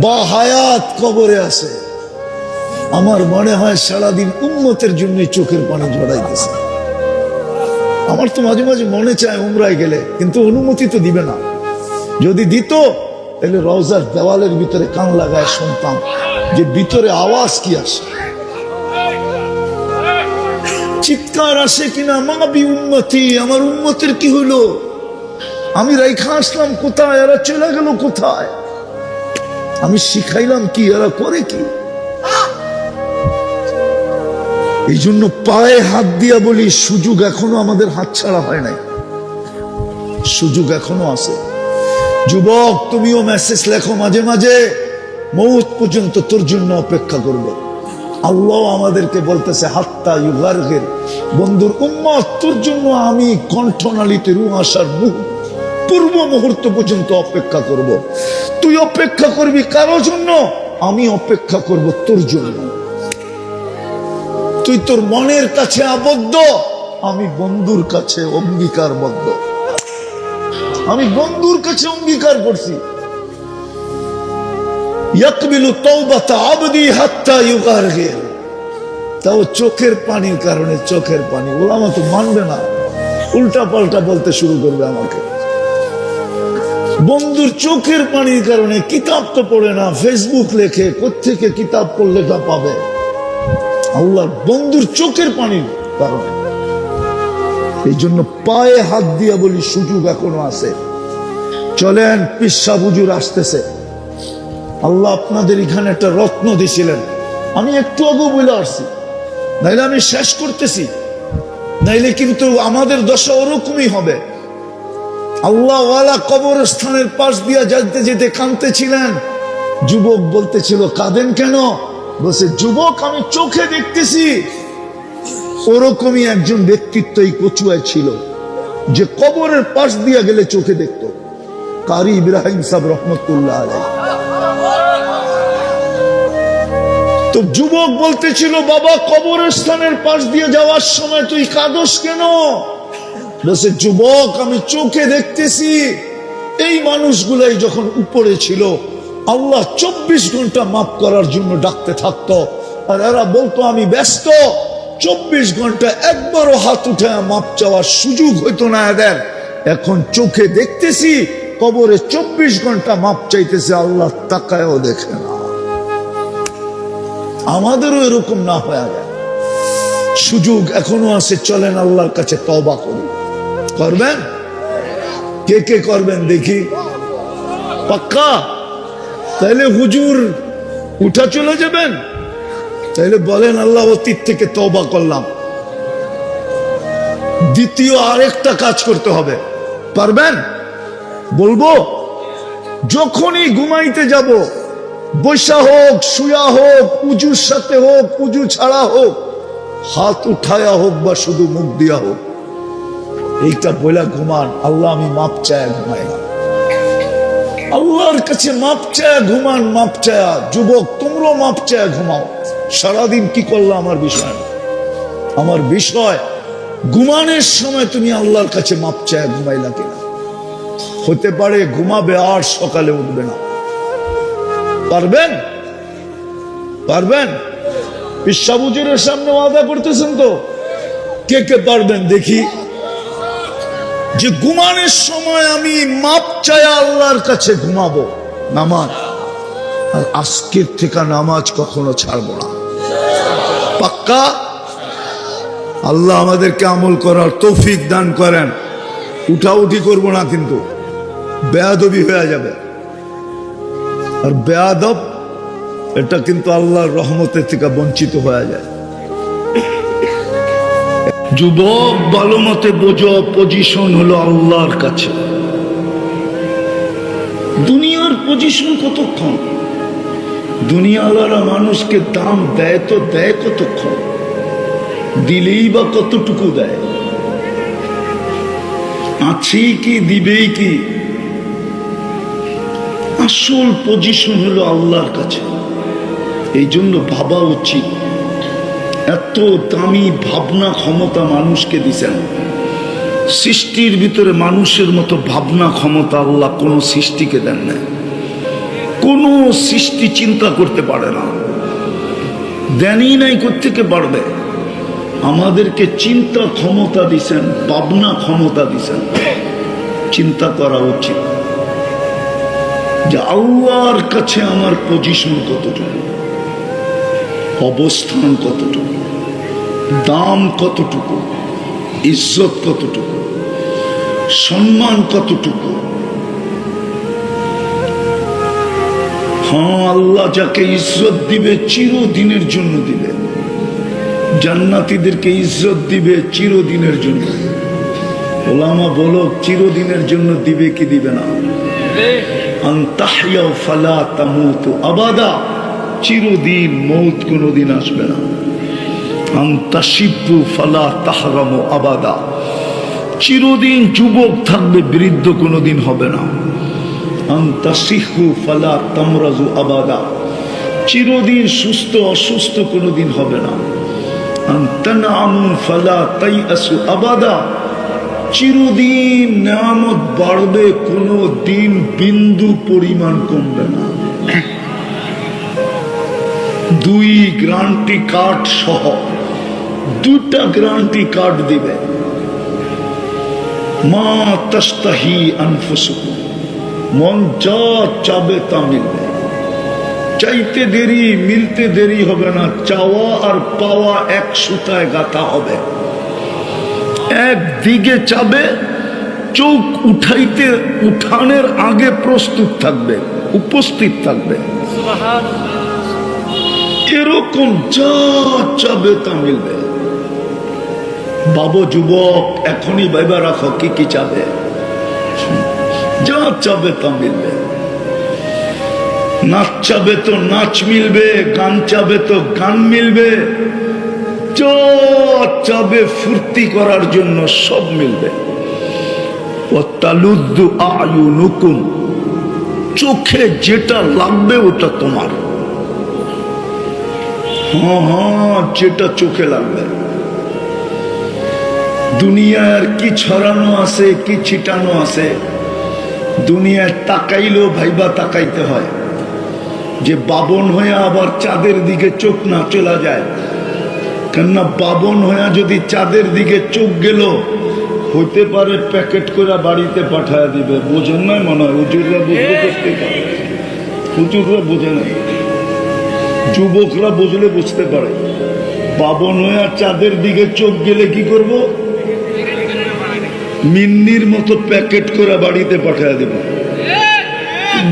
বা হায়াত কবরে আছে। আমার মনে হয় সারাদিন উম্মতের জন্য চোখের পানি ঝরাইতেছে। আমার তো মাঝে মাঝে মনে চায় উমরায় গেলে, কিন্তু অনুমতি তো দিবে না। যদি দিত তাহলে রওজার দেওয়ালের ভিতরে কান লাগায় শুনতাম যে ভিতরে আওয়াজ কি আসে, চিৎকার আসে কিনা, মাবি উম্মতি, আমার উম্মতের কি হলো, আমি রাইখা আসলাম কোথায়, এরা চলে গেল কোথায়, আমি শিখাইলাম কি, এরা করে কি। এই জন্য পায়ে হাত দিয়া বলি, সুযোগ এখনো আমাদের হাত ছাড়া হয় নাই, সুযোগ এখনো আছে। যুবক, তুমিও মেসেজ লেখো মাঝে মাঝে, মৌত পর্যন্ত তোর জন্য অপেক্ষা করব। আল্লাহ আমাদেরকে বলতেছে হাত্তা ইউগারগির, বন্ধুর উম্মত তোর জন্য আমি কণ্ঠনালীতে রূহ আসার পূর্ব মুহূর্ত পর্যন্ত অপেক্ষা করব। তুই অপেক্ষা করবি কারো জন্য, আমি অপেক্ষা করব তোর জন্য। তুই তোর মনের কাছে আবদ্ধ, আমি বন্ধুর কাছে অঙ্গীকারবদ্ধ, আমি বন্ধুর কাছে অঙ্গীকার করছি। ইয়াকবিলু তাওবাতা আবদি হাত্তা ইউগারগির, তাও চোখের পানির কারণে, চোখের পানি। ওলামা তো মানবে না, উল্টা পাল্টা বলতে শুরু করবে আমাকে। বন্ধুর চোখের পানির কারণে, কিতাব তো পড়ে না, ফেসবুক লেখে, কোত্থেকে কিতাব পড়লে তা পাবে। আল্লাহর বন্ধুর চোখের পানির কারণে। এই জন্য পায়ে হাত দিয়া বলি, সুযোগ এখনো আছে। চলেন, পিসা হুজুর আসতেছে। আল্লাহ আপনাদের এখানে একটা রত্ন দিয়েছিলেন, আমি একটু আগে বলে আসছি, নাইলে আমি শেষ করতেছি, নাইলে কিন্তু আমাদের দশা ওরকমই হবে। আল্লাহ ওয়ালা কবরস্থানের পাশ দিয়া যেতে যেতে কাঁদতেছিলেন। যুবক বলতেছিল, কাঁদেন কেন? বলছে, যুবক আমি চোখে দেখতেছি। ওরকমই একজন ব্যক্তিত্ব এই কচুয়ায় ছিল, যে কবরের পাশ দিয়া গেলে চোখে দেখত। কারি ইব্রাহিম সাহেব রহমতুল্লাহ আলাইহি। তো যুবক বলতেছিল, বাবা কবরস্থানের পাশ দিয়ে যাওয়ার সময় তুই কাঁদস কেন? বলছে, যুবক আমি চোখে দেখতেছি এই মানুষগুলাই যখন উপরে ছিল, আল্লাহ 24 ঘন্টা মাফ করার জন্য ডাকতে থাকতো, আর এরা বলতো আমি ব্যস্ত। 24 ঘন্টা একবারও হাত উঠে মাফ চাওয়ার সুযোগ হইতো না এদের। এখন চোখে দেখতেছি কবরে 24 ঘন্টা মাফ চাইতেছে, আল্লাহ তাকায়ও দেখে না। আমাদেরও এরকম না হয়ে যায়, সুযোগ এখনো আছে। চলেন আল্লাহর কাছে তওবা করি। করবেন? কে কে করবেন দেখি? পাক্কা? তাহলে হুজুর উঠা চলে যাবেন? তাহলে বলেন, আল্লাহ অতীত থেকে তওবা করলাম। দ্বিতীয় আরেকটা কাজ করতে হবে, পারবেন? বলবো, যখনই ঘুমাইতে যাব, বৈশা হোক, শুয়া হোক, উজুর সাথে হোক, উজু ছাড়া হোক, হাত উঠায়া হোক বা শুধু মুখ দিয়া হোক, এইটা বলে ঘুমান, আল্লাহ আমি মাপ চায় ঘুমাই না। আল্লাহর কাছে মাপ চায় ঘুমান, মাপ চায়া। যুবক তোমরাও মাপ চায় ঘুমাও। সারাদিন কি করলো আমার বিষয় না, আমার বিষয় ঘুমানোর সময় তুমি আল্লাহর কাছে মাপ চায় ঘুমাইলা কিনা। হতে পারে ঘুমাবে আর সকালে উঠবে না। পারবেন? পারবেন? পিসা হুজুরের সামনে ওয়াদা করতেছেন তো? কে কে পারবেন দেখি? যে ঘুমানোর সময় আমি মাপ চায়া আল্লাহর কাছে ঘুমাবো। নামাজ, আর আজকের থেকে নামাজ কখনো ছাড়বো না। পাক্কা? আল্লাহ আমাদেরকে আমল করার তৌফিক দান করেন। উঠাউঠি করবো না, কিন্তু বেয়াদবি হয়ে যাবে। আর বেয়াদব এটা কিন্তু আল্লাহর রহমতের থেকে বঞ্চিত হয়ে যায়। যুবক ভালো মতে বোঝো, পজিশন হলো আল্লাহর কাছে। দুনিয়ার পজিশন কতক্ষণ? দুনিয়াওয়ালারা মানুষকে দাম দেয় তো দেয় কতক্ষণ, দিলেই বা কতটুকু দেয়, আছে কি দিবেই কি? আসল পজিশন হলো আল্লাহর কাছে। এই জন্য ভাবা উচিত, এত দামি ভাবনা ক্ষমতা মানুষকে দিছেন। সৃষ্টির ভিতরে মানুষের মতো ভাবনা ক্ষমতা আল্লাহ কোন সৃষ্টিকে দেন না। কোন সৃষ্টি চিন্তা করতে পারে না, দেনই নাই কোত্থেকে পারবে। আমাদেরকে চিন্তা ক্ষমতা দিছেন, ভাবনা ক্ষমতা দিছেন। চিন্তা করা উচিত। যে আল্লাহর কাছে আমার পজিশন কতটুকু, অবস্থান কতটুকু, দাম কতটুকু, ইজ্জত কতটুকু, সম্মান কতটুকু। হ্যাঁ, আল্লাহ যাকে ইজ্জত দিবে চিরদিনের জন্য দিবে, জান্নাতীদেরকে ইজ্জত দিবে চিরদিনের জন্য। ওলামা বলো চিরদিনের জন্য দিবে কি দিবে না? আনতাহইয়া ফালা তামুতু আবাদা, চিরদিন মৌত কোনদিন আসবে না। আনতাশিবু ফালা তাহরামু আবাদা, চিরদিন যুবক থাকবে, বৃদ্ধ কোনদিন হবে না। আনতাসিহু ফালা তামরাজু আবাদা, চিরদিন সুস্থ অসুস্থ কোনদিন হবে না। আনতানামু ফালা তাইয়াসু আবাদা, চিরদিন নিয়ামত বাড়বে, কোনো দিন বিন্দু পরিমাণ কমবে না। 2 গ্যারান্টি কার্ড সহ 2টা গ্যারান্টি কার্ড দিবে। মা তাস্তাহি আনফুসুকুম, মন যা চাবে তা মিলবে। চাইতে দেরি, মিলতে দেরি হবে না। চাওয়া আর পাওয়া এক সুতায় গাঁথা হবে। একদিকে চাবে, চোখ উঠানের আগে প্রস্তুত থাকবে, উপস্থিত থাকবে। এরকম যা চাবে তা মিলবে। বাবু যুবক, এখনই ভাইবা রাখো কি কি চাবে। যা চাবে তা মিলবে। নাচ চাবে তো নাচ মিলবে, গান চাবে তো গান মিলবে, যা চাবে ফুর্তি করার জন্য সব মিলবে। ওয়াতালুদ্দু আয়ুনুকুম, চোখে যেটা লাগবে ওটা তোমার। হ্যাঁ হ্যাঁ, যেটা চোখে লাগবে। দুনিয়ার কি ছড়ানো আছে, কি ছিটানো আছে, দুনিয়ায় তাকাইলেও ভাইবা তাকাইতে হয়। যে বাবন হয়ে আবার চাঁদের দিকে চোখ না চলা যায়, কেননা বাবন হয়ে যদি চাঁদের দিকে চোখ গেল, হতে পারে প্যাকেট করে বাড়িতে পাঠায় দিবে। বোঝেন না মনে হয়, হুজুররা বুঝতে করতে পারে, হুজুররা বোঝে না, যুবকরা বুঝলে বুঝতে পারে। বাবন হয়ে চাঁদের দিকে চোখ গেলে কি করব? মিন্নির মতো প্যাকেট করে বাড়িতে পাঠায় দেব।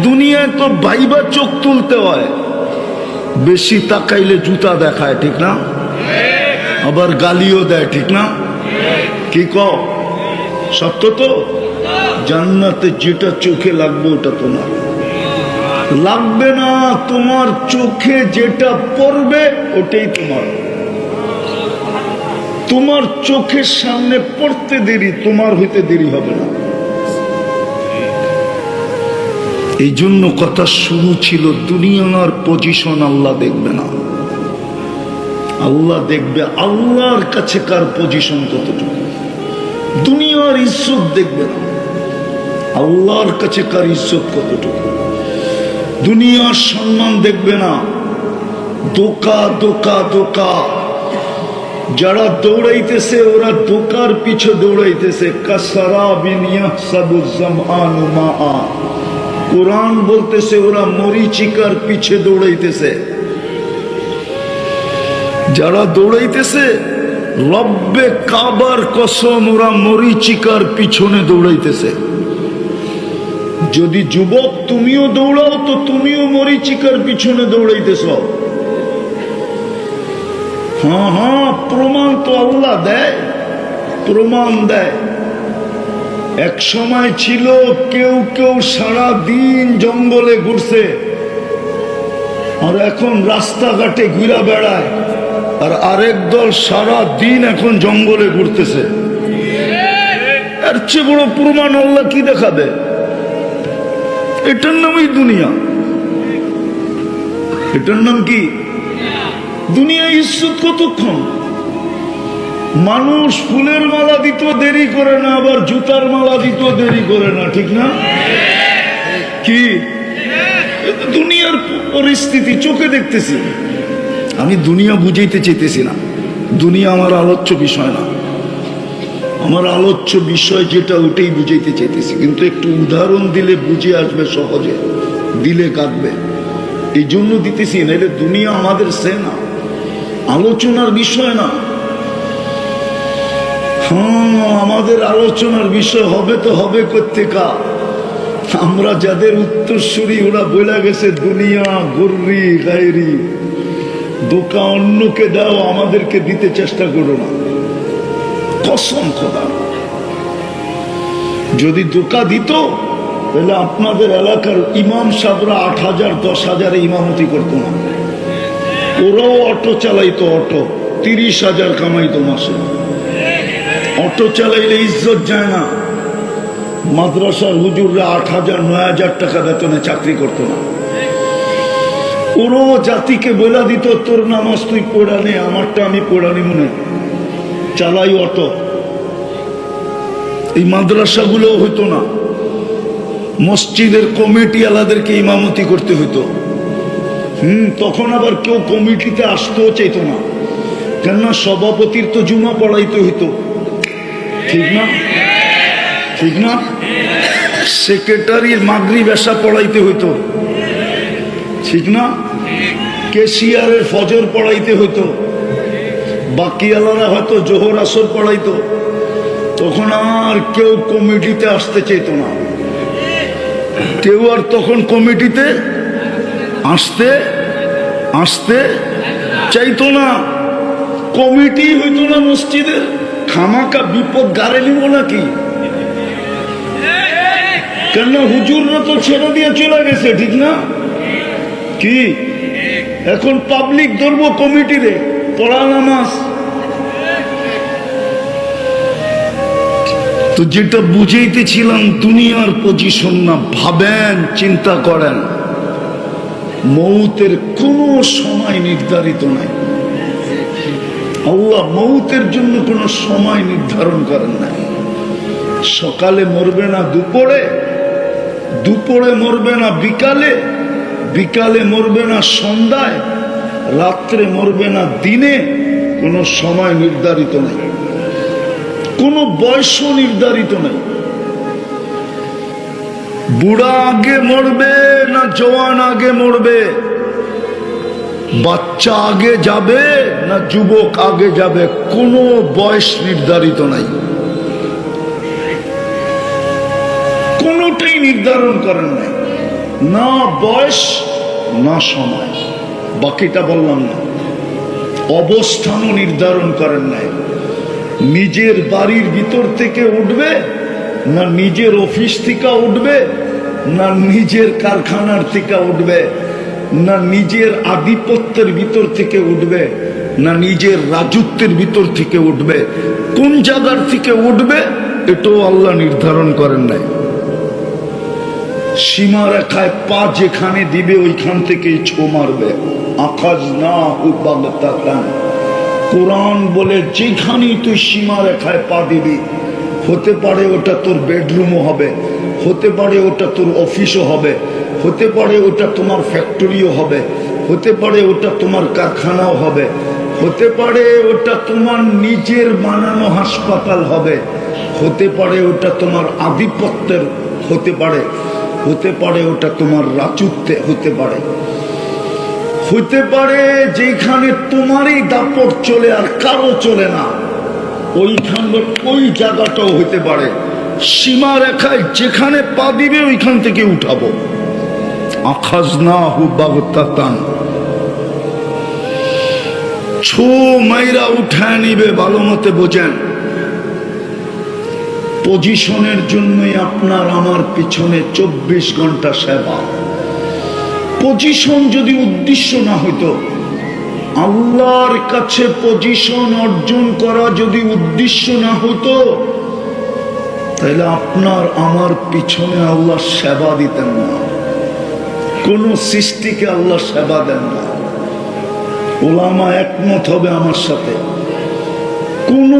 দুনিয়ায় তো ভাইবা চোখ তুলতে হয়, বেশি তাকাইলে জুতা দেখায়, ঠিক না? আবার গালিও দেয়, ঠিক না? কি কও? সত্য তো? জান্নাতে যেটা চোখে লাগবে ওটা তোমার। লাগবে না, তোমার চোখে যেটা পড়বে ওটাই তোমার। তোমার চোখের সামনে পড়তে দেরি, তোমার হইতে দেরি হবে না। এই জন্য কথা শুরু ছিল, দুনিয়ার পজিশন আল্লাহ দেখবে না, আল্লাহ দেখবে আল্লাহর কাছে কার পজিশন কতটুকু। দুনিয়ার ইজ্জত দেখবে না, আল্লাহর কাছে কার ইজ্জত কতটুকু। দুনিয়ার সম্মান দেখবে না, দোকা দোকা দোকা। যারা দৌড়াইতেছে ওরা দোকার পিছে দৌড়াইতেছে। কাসারাবিন ইয়াহসাবু যামআনু মাআ, কোরআন বলতেছে ওরা মরিচিকার পিছে দৌড়াইতেছে। যারা দৌড়াইতেছে, রব্বে কাবার কসম, ওরা মরিচিকার পিছনে দৌড়াইতেছে। যদি যুবক তুমিও দৌড়াও তো তুমিও মরিচিকার পিছনে দৌড়াইতেছ। হ্যাঁ হ্যাঁ, প্রমাণ তো আল্লাহ দেয়, প্রমাণ দেয়। এক সময় ছিল কেউ কেউ সারা দিন জঙ্গলে ঘুরছে, আর এখন রাস্তাঘাটে ঘুরা বেড়ায়। আর আরেক দল সারা দিন এখন জঙ্গলে ঘুরতেছে। এর চেয়ে বড় প্রমাণ আল্লাহ কি দেখাবে? এটার নামই দুনিয়া। এটার নাম কি? দুনিয়া। ইজ্জত কতক্ষণ? মানুষ ফুলের মালা দিত দেরি করে না, আবার জুতার মালা দিত দেরি করে না, ঠিক না? কি দুনিয়ার পরিস্থিতি চোখে দেখতেছি। আমি দুনিয়া বুঝাইতে চাইতেছি না, দুনিয়া আমার আলোচ্য বিষয় না। আমার আলোচ্য বিষয় যেটা ওটাই বুঝাইতে চাইতেছি, কিন্তু একটু উদাহরণ দিলে বুঝে আসবে সহজে। দিলে কাঁদবে। এই জন্য দিতেছি, নাহলে দুনিয়া আমাদের সে না, আলোচনার বিষয় না। হ্যাঁ, আমাদের আলোচনার বিষয় হবে তো হবে কোত্থেকা। আমরা যাদের উত্তরসূরি ওরা বলে গেছে দুনিয়া গর্রি গায়রি, ধোঁকা অন্যকে দাও, আমাদেরকে দিতে চেষ্টা করো না। কসম খোদা, যদি ধোঁকা দিত তাহলে আপনাদের এলাকার ইমাম সাহেবরা 8,000 10,000 ইমামতি করতো না। ওরাও অটো চালাইতো, অটো 30,000 কামাইতো মাসে। অটো চালাইলে ইজ্জত যায় না। মাদ্রাসার হুজুররা 8,000 9,000 টাকা বেতনে চাকরি করতো না। ওরাও জাতিকে বলে দিত তোর নামাজ তুই পড়ানে, আমারটা আমি পড়ানি মনে চালাই অটো। এই মাদ্রাসাগুলো হইতো না, মসজিদের কমিটি আলাদেরকে ইমামতি করতে হইতো। তখন আবার কেউ কমিটিতে আসতেও চাইতো না, কেননা সভাপতির তো জুমা পড়াইতে হইতো, ঠিক না? ঠিক না? সেক্রেটারির মাগরিব এশা পড়াইতে হইতো, ঠিক না? কেশিয়ারের ফজর পড়াইতে হইতো, বাকিওয়ালারা হয়তো জোহর আসর পড়াইতো। তখন আর কেউ কমিটিতে আসতে চাইতো না, কেউ আর তখন কমিটিতে আসতে আসতে চাইতো না। কমিটি হইতো না মসজিদের, খামাকা বিপদ গাড়ে নিব নাকি? কেন হুজুররা তো ছেড়ে দিয়ে চলে গেছে, ঠিক না? কি এখন পাবলিক ধরবো কমিটিরে পড়া নামাজ? তো যেটা বুঝাইতেছিলাম, দুনিয়ার পজিশন না, ভাবেন, চিন্তা করেন, মৌতের কোনো সময় নির্ধারিত নাই। আল্লাহ মৌতের জন্য কোনো সময় নির্ধারণ করেন নাই। সকালে মরবে না দুপুরে, দুপুরে মরবে না বিকালে, বিকালে মরবে না সন্ধ্যায়, রাত্রে মরবে না দিনে। কোনো সময় নির্ধারিত নাই, কোনো বয়সও নির্ধারিত নাই। বুড়া আগে মরবে না জওয়ান আগে মরবে, বাচ্চা আগে যাবে না যুবক আগে যাবে, কোনো বয়স নির্ধারিত নাই, কোনোটাই নির্ধারণ করেন নাই, না বয়স না সময়। বাকিটা বললাম না। অবস্থানও নির্ধারণ করেন নাই, নিজের বাড়ির ভিতর থেকে উঠবে না নিজের অফিস থেকে উঠবে, না নিজের কারখানার থেকে উঠবে, না নিজের আধিপত্যের ভিতর থেকে উঠবে, না নিজের রাজত্বের ভিতর থেকে উঠবে। কোন জায়গার থেকে উঠবে এটাও আল্লাহ নির্ধারণ করেন নাই। সীমা রেখায় পা যেখানে দিবে ওইখান থেকেই ছো মারবে। আকাশ না বাগতাতান, কোরআন বলে যেখানেই তুই সীমা রেখায় পা দিবি, হতে পারে ওটা তোর বেডরুমও হবে, হতে পারে ওটা তোর অফিসও হবে, হতে পারে ওটা তোমার ফ্যাক্টরিও হবে, হতে পারে ওটা তোমার কারখানাও হবে, হতে পারে ওটা তোমার নিজের বানানো হাসপাতাল হবে, হতে পারে ওটা তোমার আধিপত্যের হতে পারে, হতে পারে ওটা তোমার রাজত্বে হতে পারে, হতে পারে যেখানে তোমারই দাপট চলে আর কারো চলে না, ওইখানে ওই জায়গাটাও হতে পারে। সীমা রেখায় যেখানে পা দিবে ওইখান থেকে উঠাবো। আখাজনাহু বাগতাতান, ছো মাইরা উঠায় নিবে। ভালো মতে বোঝেন, পজিশনের জন্যই আপনার আমার পিছনে 24 ঘন্টা সেবা। পজিশন যদি উদ্দেশ্য না হইতো, আল্লাহর কাছে পজিশন অর্জন করা যদি উদ্দেশ্য না হতো, তাহলে আপনার আমার পিছনে আল্লাহ সেবা দিতেন না। কোন সৃষ্টিকে আল্লাহ সেবা দেন না। ওলামা একমত হবে আমার সাথে, কোন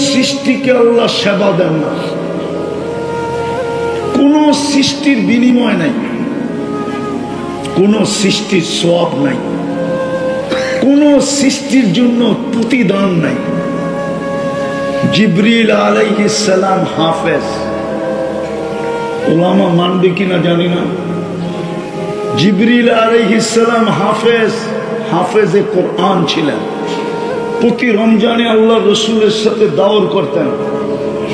সৃষ্টিকে আল্লাহ সেবা দেন না। কোন সৃষ্টির বিনিময় নাই, কোন সৃষ্টির সওয়াব নাই, কোন সৃষ্টির জন্য প্রতিদান নাই। জিবরিল আলাইহিস সালাম হাফেজ, ওলামা মানবে কিনা জানি না। জিবরিল আলাইহিস সালাম হাফেজে কোরআন ছিলেন। প্রতি রমজানে আল্লাহ রসুলের সাথে দাওয়ার করতেন।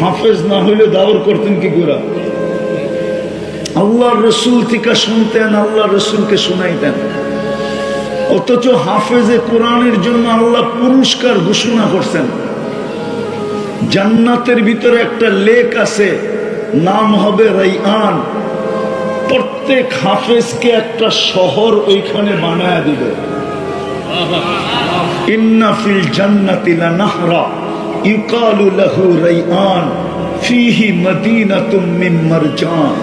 হাফেজ না হইলে দাওয়ার করতেন কি করে? আল্লাহ রসুল থেকে শুনতেন, আল্লাহ রসুলকে শুনাইতেন। অথচ হাফেজে কোরআনের জন্য আল্লাহ পুরস্কার ঘোষণা করছেন। জান্নাতের ভিতরে একটা লেক আছে, নাম হবে রাইয়ান। প্রত্যেক হাফেজকে একটা শহর ওইখানে বানায় দিবে। ইন্না ফিল জান্নাতি লানাহরা ইউকালু লাহু রাইয়ান ফীহি মদিনাতুম মিন মারজান।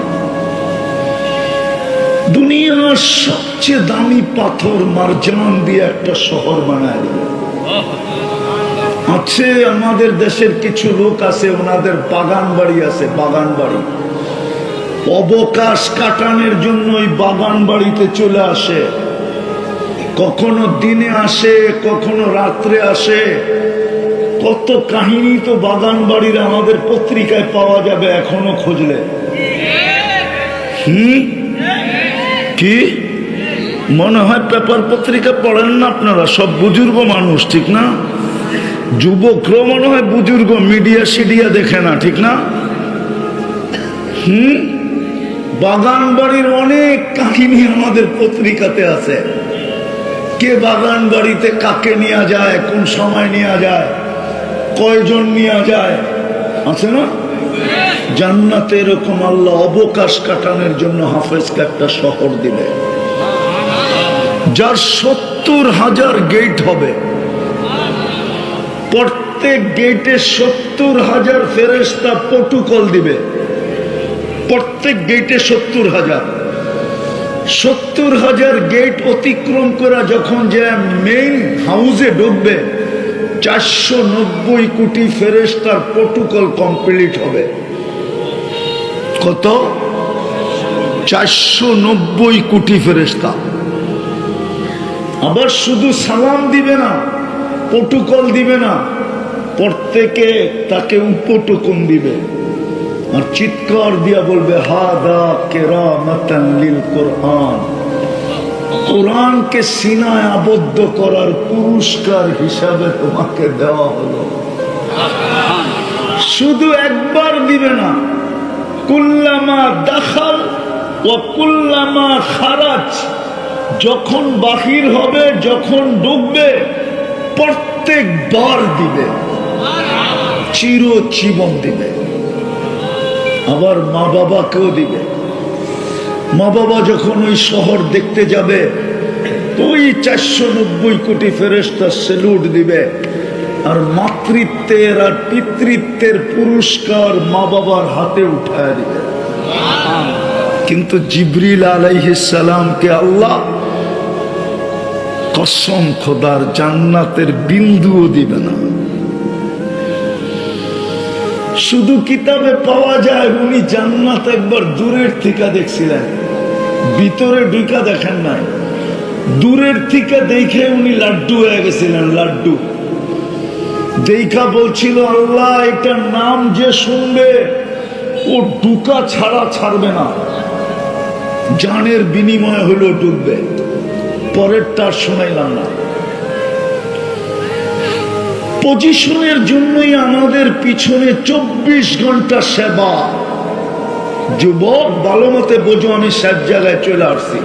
দুনিয়ার সবচেয়ে দামি পাথর মারজান দিয়ে একটা শহর বানায় দিবে। আছে আমাদের দেশের কিছু লোক আছে, ওনাদের বাগান বাড়ি আছে, বাগান বাড়ি। অবকাশ কাটানোর জন্য ওই বাগান বাড়িতে চলে আসে। কখনো দিনে আসে, কখনো রাত্রে আসে। কত কাহিনী তো বাগান বাড়ির আমাদের পত্রিকায় পাওয়া যাবে এখনো খুঁজলে। কি মনে হয় পেপার পত্রিকা পড়েন না আপনারা? সব বুজুর্গ মানুষ, ঠিক না? যুবকরাও মনে হয় বুজুর্গ, মিডিয়া সিডিয়া দেখে না, ঠিক না? বাগান বাড়ির অনেক কাহিনী আমাদের পত্রিকাতে আছে। কে বাগান বাড়িতে কাকে নিয়ে যায়, কোন সময় নিয়ে যায়, কয়জন নিয়ে যায়, আছে না? জান্নাতে এরকম আল্লাহ অবকাশ কাটানোর জন্য হাফেজকে একটা শহর দিবে, যার 70,000 গেট হবে। প্রত্যেক গেটে 70,000 ফেরেশতা প্রটোকল দিবে। প্রত্যেক গেটে 70,000 গেট অতিক্রম করা যখন যে মেইন হাউসে ঢুকবে, 490 কোটি ফেরেশতার প্রটোকল কমপ্লিট হবে। কত? 490 কোটি ফেরেশতা। আবার শুধু সালাম দিবে না, প্রটোকল দিবে না, প্রত্যেকে তাকে উপটোকন দিবে আর চিৎকার দিয়া বলবে, হাদা কেরামাতান লিল কোরআন। কোরআনকে সিনায় আবদ্ধ করার পুরস্কার হিসাবে তোমাকে দেওয়া হলো। শুধু একবার দিবে না, কুল্লামা দাখাল ওয়া কুল্লামা খারাজ। যখন বাহির হবে, যখন ডুববে, প্রত্যেকবার দিবে, চিরজীবন দিবে। আবার মা বাবাকেও দিবে। মা বাবা যখন ওই শহর দেখতে যাবে, ওই 490 কোটি ফেরেশতা সেলুট দিবে আর মাতৃত্বের আর পিতৃত্বের পুরস্কার মা বাবার হাতে উঠায় দিবে। কিন্তু জিবরিল আলাইহিস সালামকে আল্লাহ কসম খোদার জান্নাতের বিন্দুও দিবে না। শুধু কিতাবে পাওয়া যায় উনি জান্নাত একবার দূরের থেকে দেখছিলেন, ভিতরে ঢুকা দেখেন নাই। দূরের থেকে দেখে উনি লাড্ডু হয়ে গেছিলেন। লাড্ডু দেখা বলছিল, আল্লাহ এটার নাম যে শুনবে ও ঢুকা ছাড়া ছাড়বে না, জানের বিনিময় হলো ঢুকবে। পরেরটা শোনাইলাম না। পজিশনের জন্যই আমাদের পিছনে 24 ঘন্টা সেবা। যুবক ভালো মতে বোঝো, আমি সব জায়গায় চলে আসছি।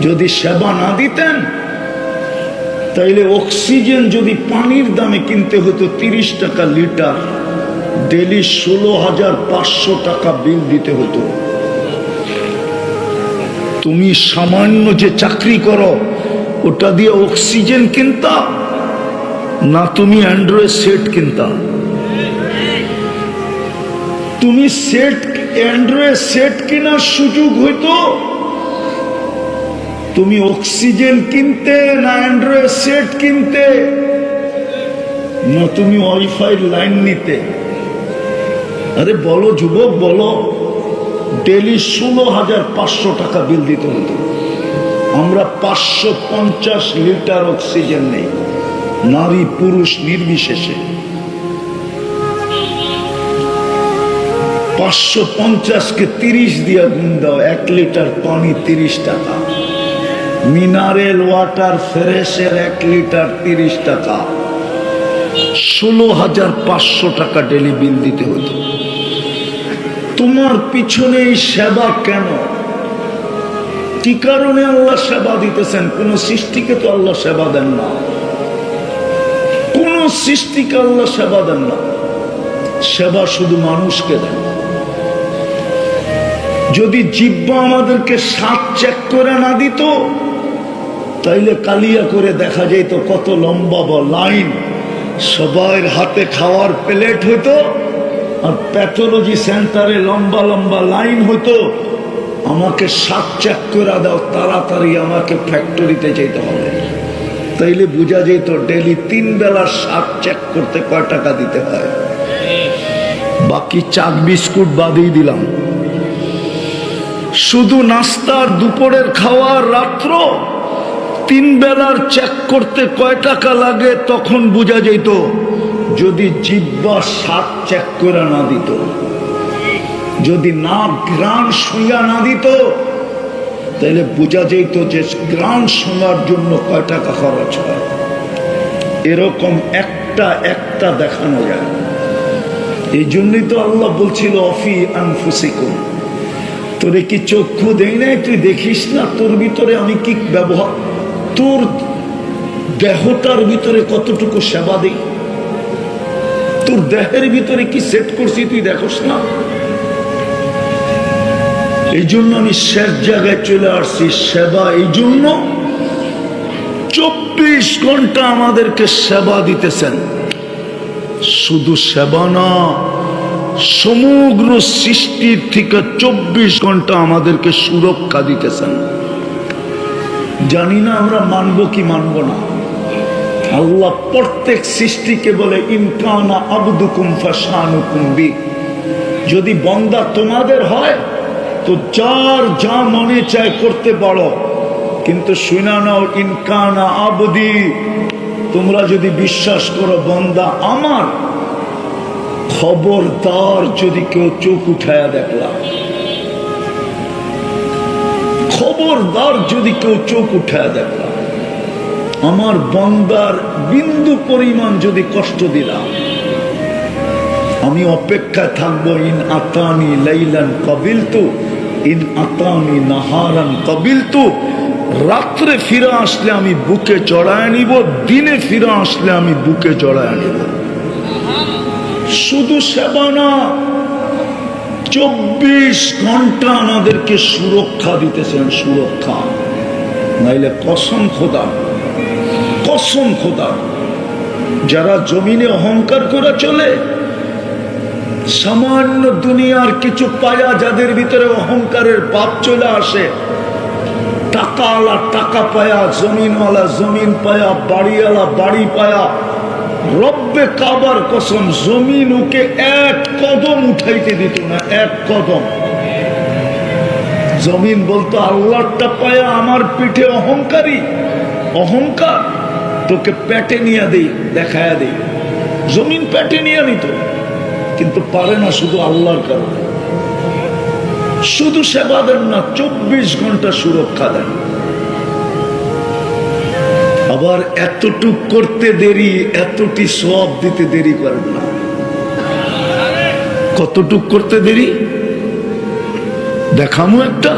যদি সেবা না দিতেন তাইলে অক্সিজেন যদি পানির দামে কিনতে হতো 30 টাকা লিটার, ডেলি 16,500 টাকা বিল দিতে হতো। তুমি সামান্য যে চাকরি করো ওটা দিয়ে অক্সিজেন কিনতা না তুমি অ্যান্ড্রয়েড সেট কিনতা? তুমি অ্যান্ড্রয়েড সেট কেনার সুযোগ হইতো, তুমি অক্সিজেন কিনতে না অ্যান্ড্রয়েড সেট কিনতে, না তুমি ওয়াইফাই লাইন নিতে? আরে বলো যুবক, বলো। ডেলি 16,500 টাকা বিল দিতে হতো। আমরা 550 লিটার অক্সিজেন নেই, নারী পুরুষ নির্বিশেষে। 550-কে 30 দিয়া গুণ দাও, 1 লিটার পানি 30 টাকা। মিনারেল ওয়াটার ফ্রেশের 1 লিটার 30 টাকা, 16,500 টাকা ডেলি বিল দিতে হতো। তোমার পিছনে এই সেবা কেন? কি কারণে আল্লাহ সেবা দিতেছেন? কোন সৃষ্টিকে তো আল্লাহ সেবা দেন না, কোন সৃষ্টিকে আল্লাহ সেবা দেন না। সেবা শুধু মানুষকে দেন। যদি জিহ্বা আমাদেরকে স্বাদ চেক করে না দিত, তাইলে কালিয়া করে দেখা যেত কত লম্বা লাইন, সবার হাতে খাওয়ার প্লেট হইতো, আর প্যাথোলজি সেন্টারে লম্বা লম্বা লাইন হইতো। আমাকে স্বাদ চেক করে দাও, তাড়াতাড়ি আমাকে ফ্যাক্টরিতে যেতে হবে। তাইলে বোঝা যেত ডেলি 3 বেলা স্বাদ চেক করতে কয় টাকা দিতে হয়। বাকি চাক বিস্কুট বাদই দিলাম, শুধু নাস্তার, দুপুরের খাওয়ার, রাত্র 3 বেলার চেক করতে কয় টাকা লাগে, তখন বোঝা যেত। যদি জিহ্বা স্বাদ চেক করে না দিত, যদি নাক ঘ্রাণ শুঁয়া না দিত, তাহলে বোঝা যেত যে ঘ্রাণ শোনার জন্য কয় টাকা খরচ হয়। এরকম একটা একটা দেখানো যায়। এই জন্যই তো আল্লাহ বলছিল অফি আনফুসিকুম, তোরে কি চক্ষু দেই নাই, তুই দেখিস না তোর ভিতরে আমি কি ব্যবহার, তোর দেহটার ভিতরে কতটুকু সেবা দেই, তোর দেহের ভিতরে কি সেট করছি তুই দেখোস না? এই জন্য আমি শেষ জায়গায় চলে আসছি। সেবা এই জন্য 24 ঘন্টা আমাদেরকে সেবা দিতেছেন। শুধু সেবা না, সমগ্র সৃষ্টির থেকে 24 ঘন্টা আমাদেরকে সুরক্ষা দিতেছেন। জানি না আমরা মানব কি মানব না। আল্লাহ প্রত্যেক সৃষ্টিকে বলে ইনকানা আবদুকুম ফাশানুকুম বি, যদি বান্দা তোমাদের হয় তো যার যা মনে চায় করতে পারো, কিন্তু শুনা নাও ইনকানা আবদি, তোমরা যদি বিশ্বাস করো বান্দা আমার, খবরদার যদি কেউ চোখ উঠায়া দেখলাম, খবরদার যদি কেউ চোখ উঠায়া দেখলাম, আমার বান্দার বিন্দু পরিমাণ যদি কষ্ট দিলাম, আমি অপেক্ষায় থাকবো। ইন আতানি লাইলান কাবিলতু, ইন আতানি নাহারান কাবিলতু, রাত্রে ফিরে আসলে আমি বুকে চড়ায় নিব, দিনে ফিরে আসলে আমি বুকে চড়ায় নিব। শুধু সেবা না, 24 ঘন্টা আমাদেরকে সুরক্ষা দিতেছেন, সুরক্ষা। নাইলে কসম খোদা, কসম খোদা, যারা জমিনে অহংকার করে চলে, সামান্য দুনিয়ার কিছু পায়া, যাদের ভিতরে অহংকারের পাপ চলে আসে, টাকাওয়ালা টাকা পায়া, জমিনওয়ালা জমিন পায়া, বাড়িওয়ালা বাড়ি পায়া, রব্বে কাবার কসম জমিন ওকে 1 কদম উঠাইতে দিত না, 1 কদম। জমিন বলতো আল্লাহটা পায়া আমার পিঠে অহংকারী, অহংকার, তোকে পেটে নিয়ে দেই, দেখায়া দেই। জমিন পেটে নিয়ে নিত, কিন্তু পারে না, শুধু আল্লাহর কারণে। শুধু সেবা দেন না, 24 ঘন্টা সুরক্ষা দেন। আবার এতটুক করতে দেরি, এতটি সওয়াব দিতে দেরি করেন না। কতটুক করতে দেরি দেখামো একটা।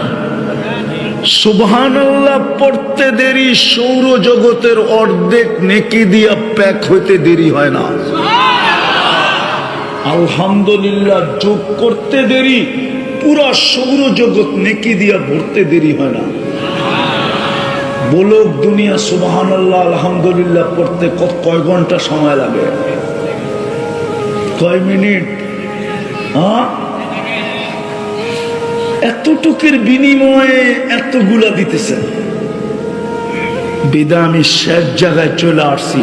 সুবহানাল্লাহ পড়তে দেরি, সৌরজগতের অর্ধেক নেকি দিয়া প্যাক হইতে দেরি হয় না। আলহামদুলিল্লাহ যোগ করতে দেরি, পুরা সৌরজগৎ নেকি দিয়া ভরতে দেরি হয় না। বলুক দুনিয়া সুবহানাল্লাহ আলহামদুলিল্লাহ পড়তে কয় ঘন্টা সময় লাগে? কয় মিনিট? এতটুকুর বিনিময়ে এতগুলা দিতেছেন। বিদা আমি শেষ জায়গায় চলে আসছি।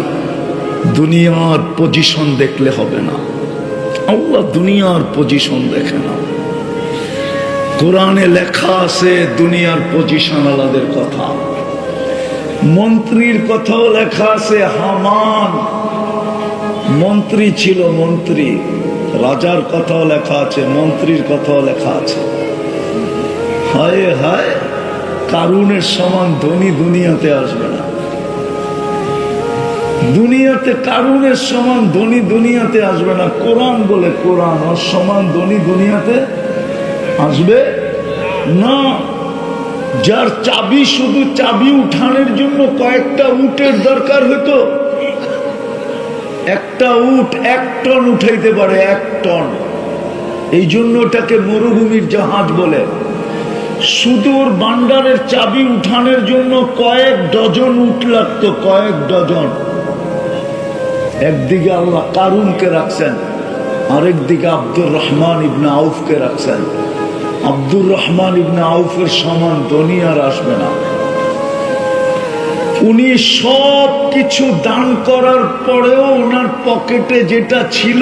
দুনিয়ার পজিশন দেখলে হবে না, আল্লাহ দুনিয়ার পজিশন দেখে না। কোরআনে লেখা আছে দুনিয়ার পজিশন আলাদের কথা, মন্ত্রীর কথাও লেখা আছে। হামান মন্ত্রী ছিল, মন্ত্রী রাজার কথাও লেখা আছে, মন্ত্রীর কথাও লেখা আছে। হায় হায়, কারুনের সমান ধনী দুনিয়াতে আসবে না। দুনিয়াতে কারুনের সমান ধনী দুনিয়াতে আসবে না। কোরআন বলে, কোরআন ওর সমান ধনী দুনিয়াতে আসবে না। যার চাবি, শুধু চাবি উঠানোর জন্য কয়েকটা উটের দরকার হতো। একটা উট 1 টন উঠাইতে পারে, 1 টন। এই জন্য ওটাকে মরুভূমির জাহাজ বলে। শুধু ওর ভান্ডারের চাবি উঠানোর জন্য কয়েক ডজন উট লাগতো, কয়েক ডজন। একদিকে আল্লাহ কারুনকে রাখছেন, আরেকদিকে আব্দুর রহমান ইবনে আউফকে রাখছেন। আব্দুর রহমান ইবনে আউফের সমান ধনী আর আসবে না। উনি সব কিছু দান করার পরেও ওনার পকেটে যেটা ছিল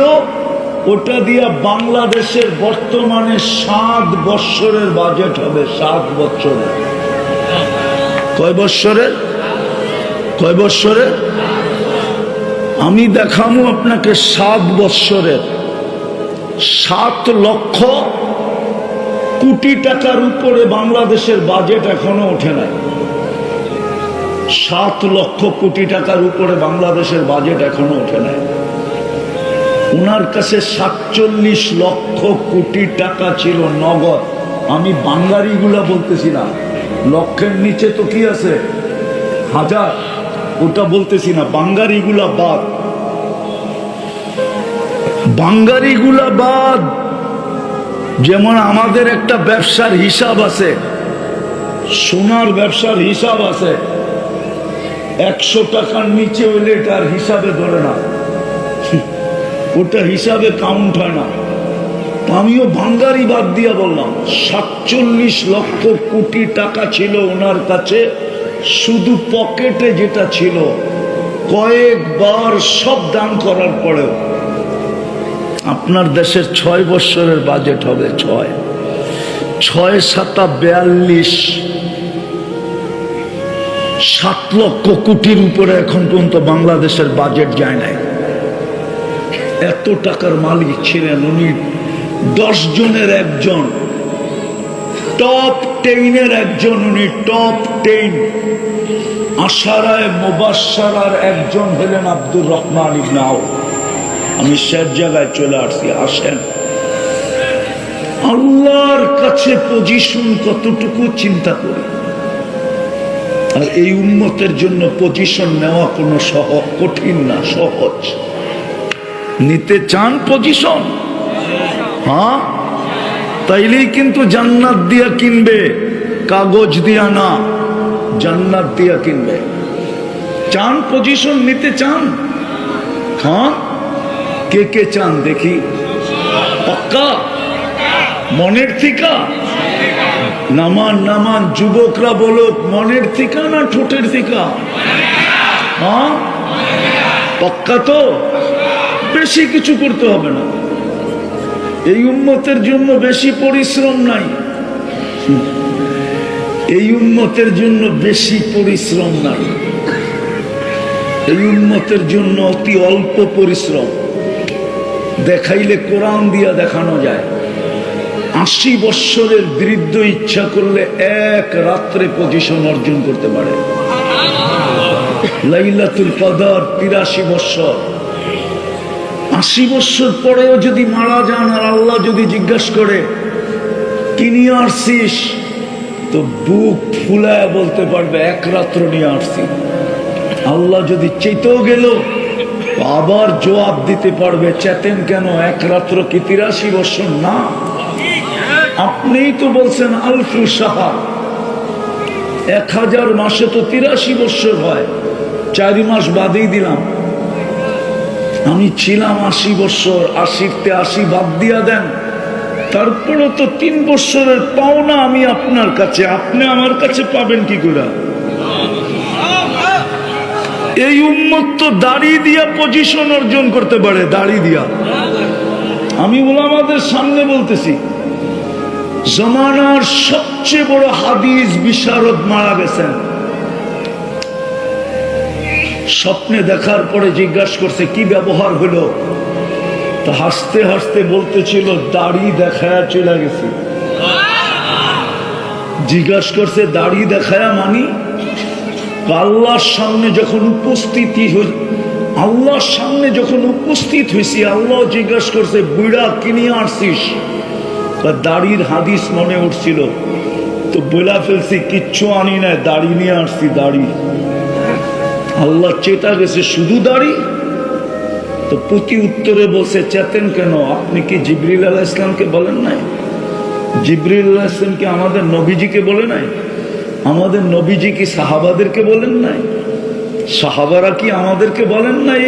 ওটা দিয়া বাংলাদেশের বর্তমানে 7 বৎসরের বাজেট হবে। 7 বৎসরের। কয় বৎসরের? কয় বৎসরের? আমি দেখামো আপনাকে 7 বৎসরের। 7 লক্ষ কোটি টাকার উপরে বাংলাদেশের বাজেট এখনো ওঠে নাই। 7 লক্ষ কোটি টাকার উপরে বাংলাদেশের বাজেট এখনো ওঠে নাই। উনার কাছে 47 লক্ষ কোটি টাকা ছিল নগদ। আমি বাঙ্গারিগুলা বলতেছি না, লক্ষের নিচে তো কি আছে, হাজার, ওটা বলতেছি না। বাঙ্গারিগুলা বাদ, বাঙ্গারিগুলা বাদ। যেমন আমাদের একটা ব্যবসার হিসাব আছে, সোনার ব্যবসার হিসাব আছে। 100 টাকার নিচে হইলে এটার হিসাবে ধরে না, ওটা হিসাবে কাউন্ট হয় না। আমিও ভাঙ্গারি বাদ দিয়া বললাম 47 লক্ষ কোটি টাকা ছিল ওনার কাছে। শুধু পকেটে যেটা ছিল, কয়েকবার সব দান করার পরেও। আপনার দেশের 6 বৎসরের বাজেট হবে। 6 7 7 লক্ষ কোটির উপরে এখন পর্যন্ত বাংলাদেশের বাজেট যায় নাই। এত টাকার মালিক ছিলেন উনি। 10 জনের একজন, টপ 10-এর একজন উনি। টপ 10 আশারায়ে মুবাশশারার একজন হলেন আব্দুর রহমান ইবনে আউফ। আমি শেষ জায়গায় চলে আসছি, আসেন। আল্লাহর কাছে পজিশন কতটুকু চিন্তা করি। আর এই উম্মতের জন্য পজিশন নেওয়া কোনো কঠিন না, সহজ। নিতে চান পজিশন? হ্যাঁ, তাইলেই কিন্তু জান্নাত দিয়া কিনবে, কাগজ দিয়া না, জান্নাত দিয়া কিনবে। চান পজিশন নিতে চান? হ্যাঁ, কে কে চান দেখি? পাক্কা মনের থিকা? নামান নামান, যুবকরা বলো, মনের থিকা না ঠোঁটের থিকা? হ্যাঁ, পাক্কা তো? বেশি কিছু করতে হবে না। এই উম্মতের জন্য বেশি পরিশ্রম নাই। এই উম্মতের জন্য বেশি পরিশ্রম নাই। এই উম্মতের জন্য অতি অল্প পরিশ্রম। দেখাইলে কোরআন দিয়া দেখানো যায়। 80 বৎসরের বৃদ্ধ ইচ্ছা করলে 1 রাত্রে পজিশন অর্জন করতে পারে। লাইলাতুল কদর 83 বৎসর। 80 বৎসর পরেও যদি মারা যান আর আল্লাহ যদি জিজ্ঞাসা করে কি নিয়ে আসছিস, তো বুক ফুলায় বলতে পারবে 1 রাত্র নিয়ে আসছি। আল্লাহ যদি চেতেও গেল আবার জবাব দিতে পারবে, চেতেন কেন, 1 রাত্র কি 83 বৎসর না? আপনিই তো বলছেন আলফু সাহা, 1000 মাসে তো 83 বৎসর হয়। 4 মাস বাদেই দিলাম। আমি ছিলাম 80 বৎসর, 80-তে 80 বাদ দিয়া দেন, তারপরে তো 3 বৎসরের পাওনা আমি আপনার কাছে, আপনি আমার কাছে পাবেন কি করে? এই উম্মত তো দাড়ি দিয়া পজিশন অর্জন করতে পারে, দাড়ি দিয়া। আমি উলামাদের সামনে বলতেছি, জমানার সবচেয়ে বড় হাদিস বিশারদ মারা গেছেন। স্বপ্নে দেখার পরে জিজ্ঞাসা করছে কি ব্যবহার হলো? তো হাসতে হাসতে বলতেছিল দাড়ি দেখায়া চলে গেছে। জিজ্ঞাসা করছে দাড়ি দেখায়া মানি? আল্লাহর সামনে যখন উপস্থিত হয়েছি আল্লাহ জিজ্ঞাসা করছে বুড়া কিনিয়ে আসছিস? দাড়ির হাদিস মনে উঠছিল তো বলা ফেলছি কিচ্ছু আনি না, দাড়ি নিয়ে আসছি। দাড়ি আল্লাহ চেতা গেছে শুধু দাড়ি? তো প্রতি উত্তরে বলছে চেতেন কেন? আপনি কি জিবরিল আলাইহিস সালামকে বলেন নাই? জিবরিল আলাইহিস সালাম কি আমাদের নবীজিকে বলে নাই? আমাদের নবীজি কি সাহাবাদেরকে বলেন নাই? সাহাবারা কি আমাদেরকে বলেন নাই